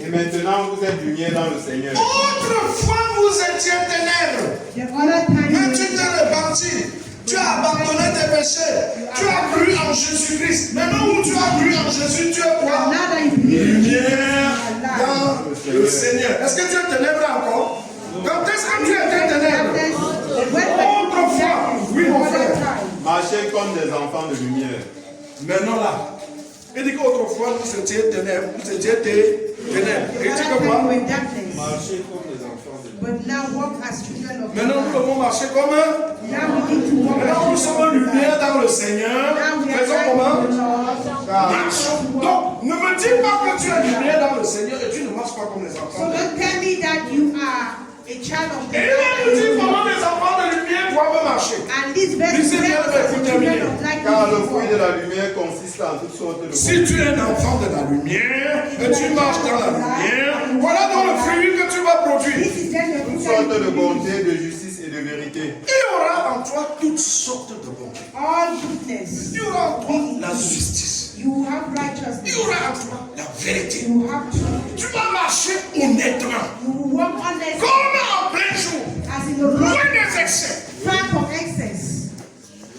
Et maintenant, vous êtes lumière dans le Seigneur. Autrefois, vous étiez ténèbres, The other time mais you tu t'es repenti. Tu as abandonné tes péchés. Tu as cru en Jésus-Christ. Maintenant où tu as cru en Jésus, tu es quoi? now that you believe in Jesus, Lumière you are alive. dans le Seigneur. Est-ce que tu es ténèbre encore? Quand est-ce que tu étais ténèbre? Autrefois, oui mon frère. Marchez comme des enfants de lumière. Maintenant là, il dit qu'autrefois vous étiez ténèbres. Vous étiez ténèbres. Et tu Other peux time voir? you were darkness, Marchez comme des enfants de lumière. but now walk as children of Maintenant nous God. devons marcher comme un. Now we need to walk Maintenant nous as sommes children of lumière God. dans le Seigneur. Now we are Faisons like comment? the Lord. Marchons. Donc, ne me dis pas que tu es lumière dans le Seigneur et tu ne marches pas comme les So enfants. don't tell me that you are a child of Et il va nous dire God. comment les enfants de lumière doivent marcher. And this verse Lisez bien le tells us verset the terminé. children of light Car le will fruit be de la lumière consiste en toutes sortes de Si tu es un enfant de la lumière et tu marches dans la lumière, voilà dans le fruit que tu vas produire. This is then the toutes fruit that sortes de you bonté, de justice et de vérité. Il y aura en toi toutes sortes de bonté. all goodness. Il y aura en toi la justice. You have Il y righteousness. aura en toi la vérité. You have truth. Tu vas marcher honnêtement, You will walk honestly comme en plein jour, as in the loin road, des excès. far from excess.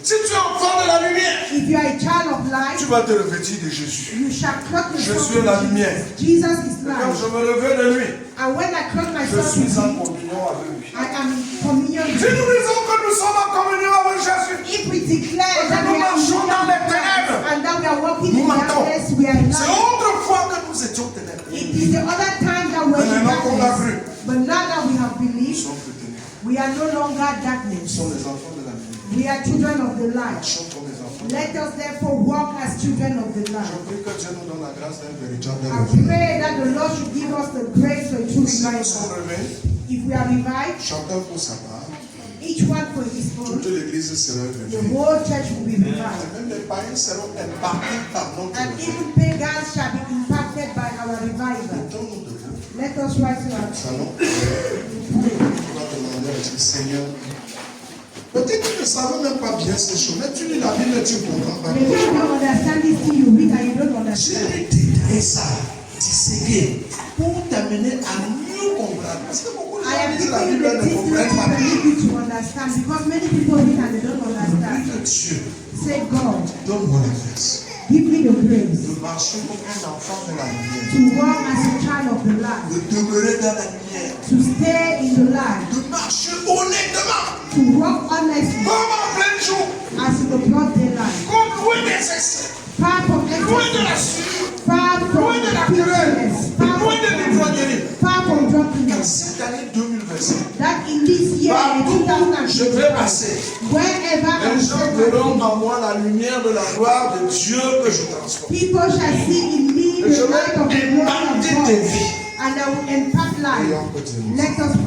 Si tu es enfant de la lumière, If you are a child of light, tu vas te revêtir de Jésus. you shall clothe Je yourself suis la with lumière. Jesus. Jesus is Quand light. je me revêt de lui, And when I clothe je myself suis with en him, communion avec lui. I am in communion Si with nous him. disons que nous sommes en communion avec Jésus, If we declare that nous we are in marchons dans les communion ténèbres, and that we are walking nous in mentons. darkness, we are in C'est light. autrefois que nous étions ténèbres. It is the other time that we are in Maintenant qu'on a darkness. cru, But now that we have nous believed, sommes plus ténèbres. we are no longer Nous darkness. sommes les enfants de la lumière. We are children of the light. Marchons comme les enfants. Let us therefore walk as children of the Je light. prie que Dieu nous donne la grâce d'un véritable I réveil. pray that the Lord should give us the grace for a true Si nous sommes revival. réveillés, If we are revived, chacun pour sa part, each one for his own, toute l'église sera the réveillée. whole church will be Et revived. même les païens seront impactés par notre And réveil. even pagans shall be impacted by our revival. Mettons-nous debout. Let us rise to our feet. Allons. On va demander à Dieu, Seigneur. Peut-être que tu ne savais même pas bien ces choses, mais tu lis la Bible et tu ne comprends pas. Maybe you don't understand this thing you read and you don't J'ai understand. détaillé ça, disséqué, pour t'amener à mieux comprendre. Parce que beaucoup de I gens am lisent la giving you Bible the et ne things comprennent to pas. permit you to understand because many people read and they don't understand. Que Dieu, Say, God, donne-moi la grâce give me the grace de marcher comme un enfant de la lumière, to walk as a child of the light, de demeurer dans la lumière, to stay in the light, de marcher honnêtement, to walk honestly comme en plein jour, as in the broad daylight, comme loin des excès, far from loin de la excess, sueur, far from loin de la querelle, filthiness, far loin de from l'ivrognerie. far from Dans drunkenness. cette année 2025, That in this year, partout où je vais 2025, passer, wherever I les gens go, verront en moi la lumière de la gloire de Dieu que je transforme. people shall see in me Et je the light of the vais glory of impacter God, tes vies. and I will impact life. Prions que Dieu nous aide. Let us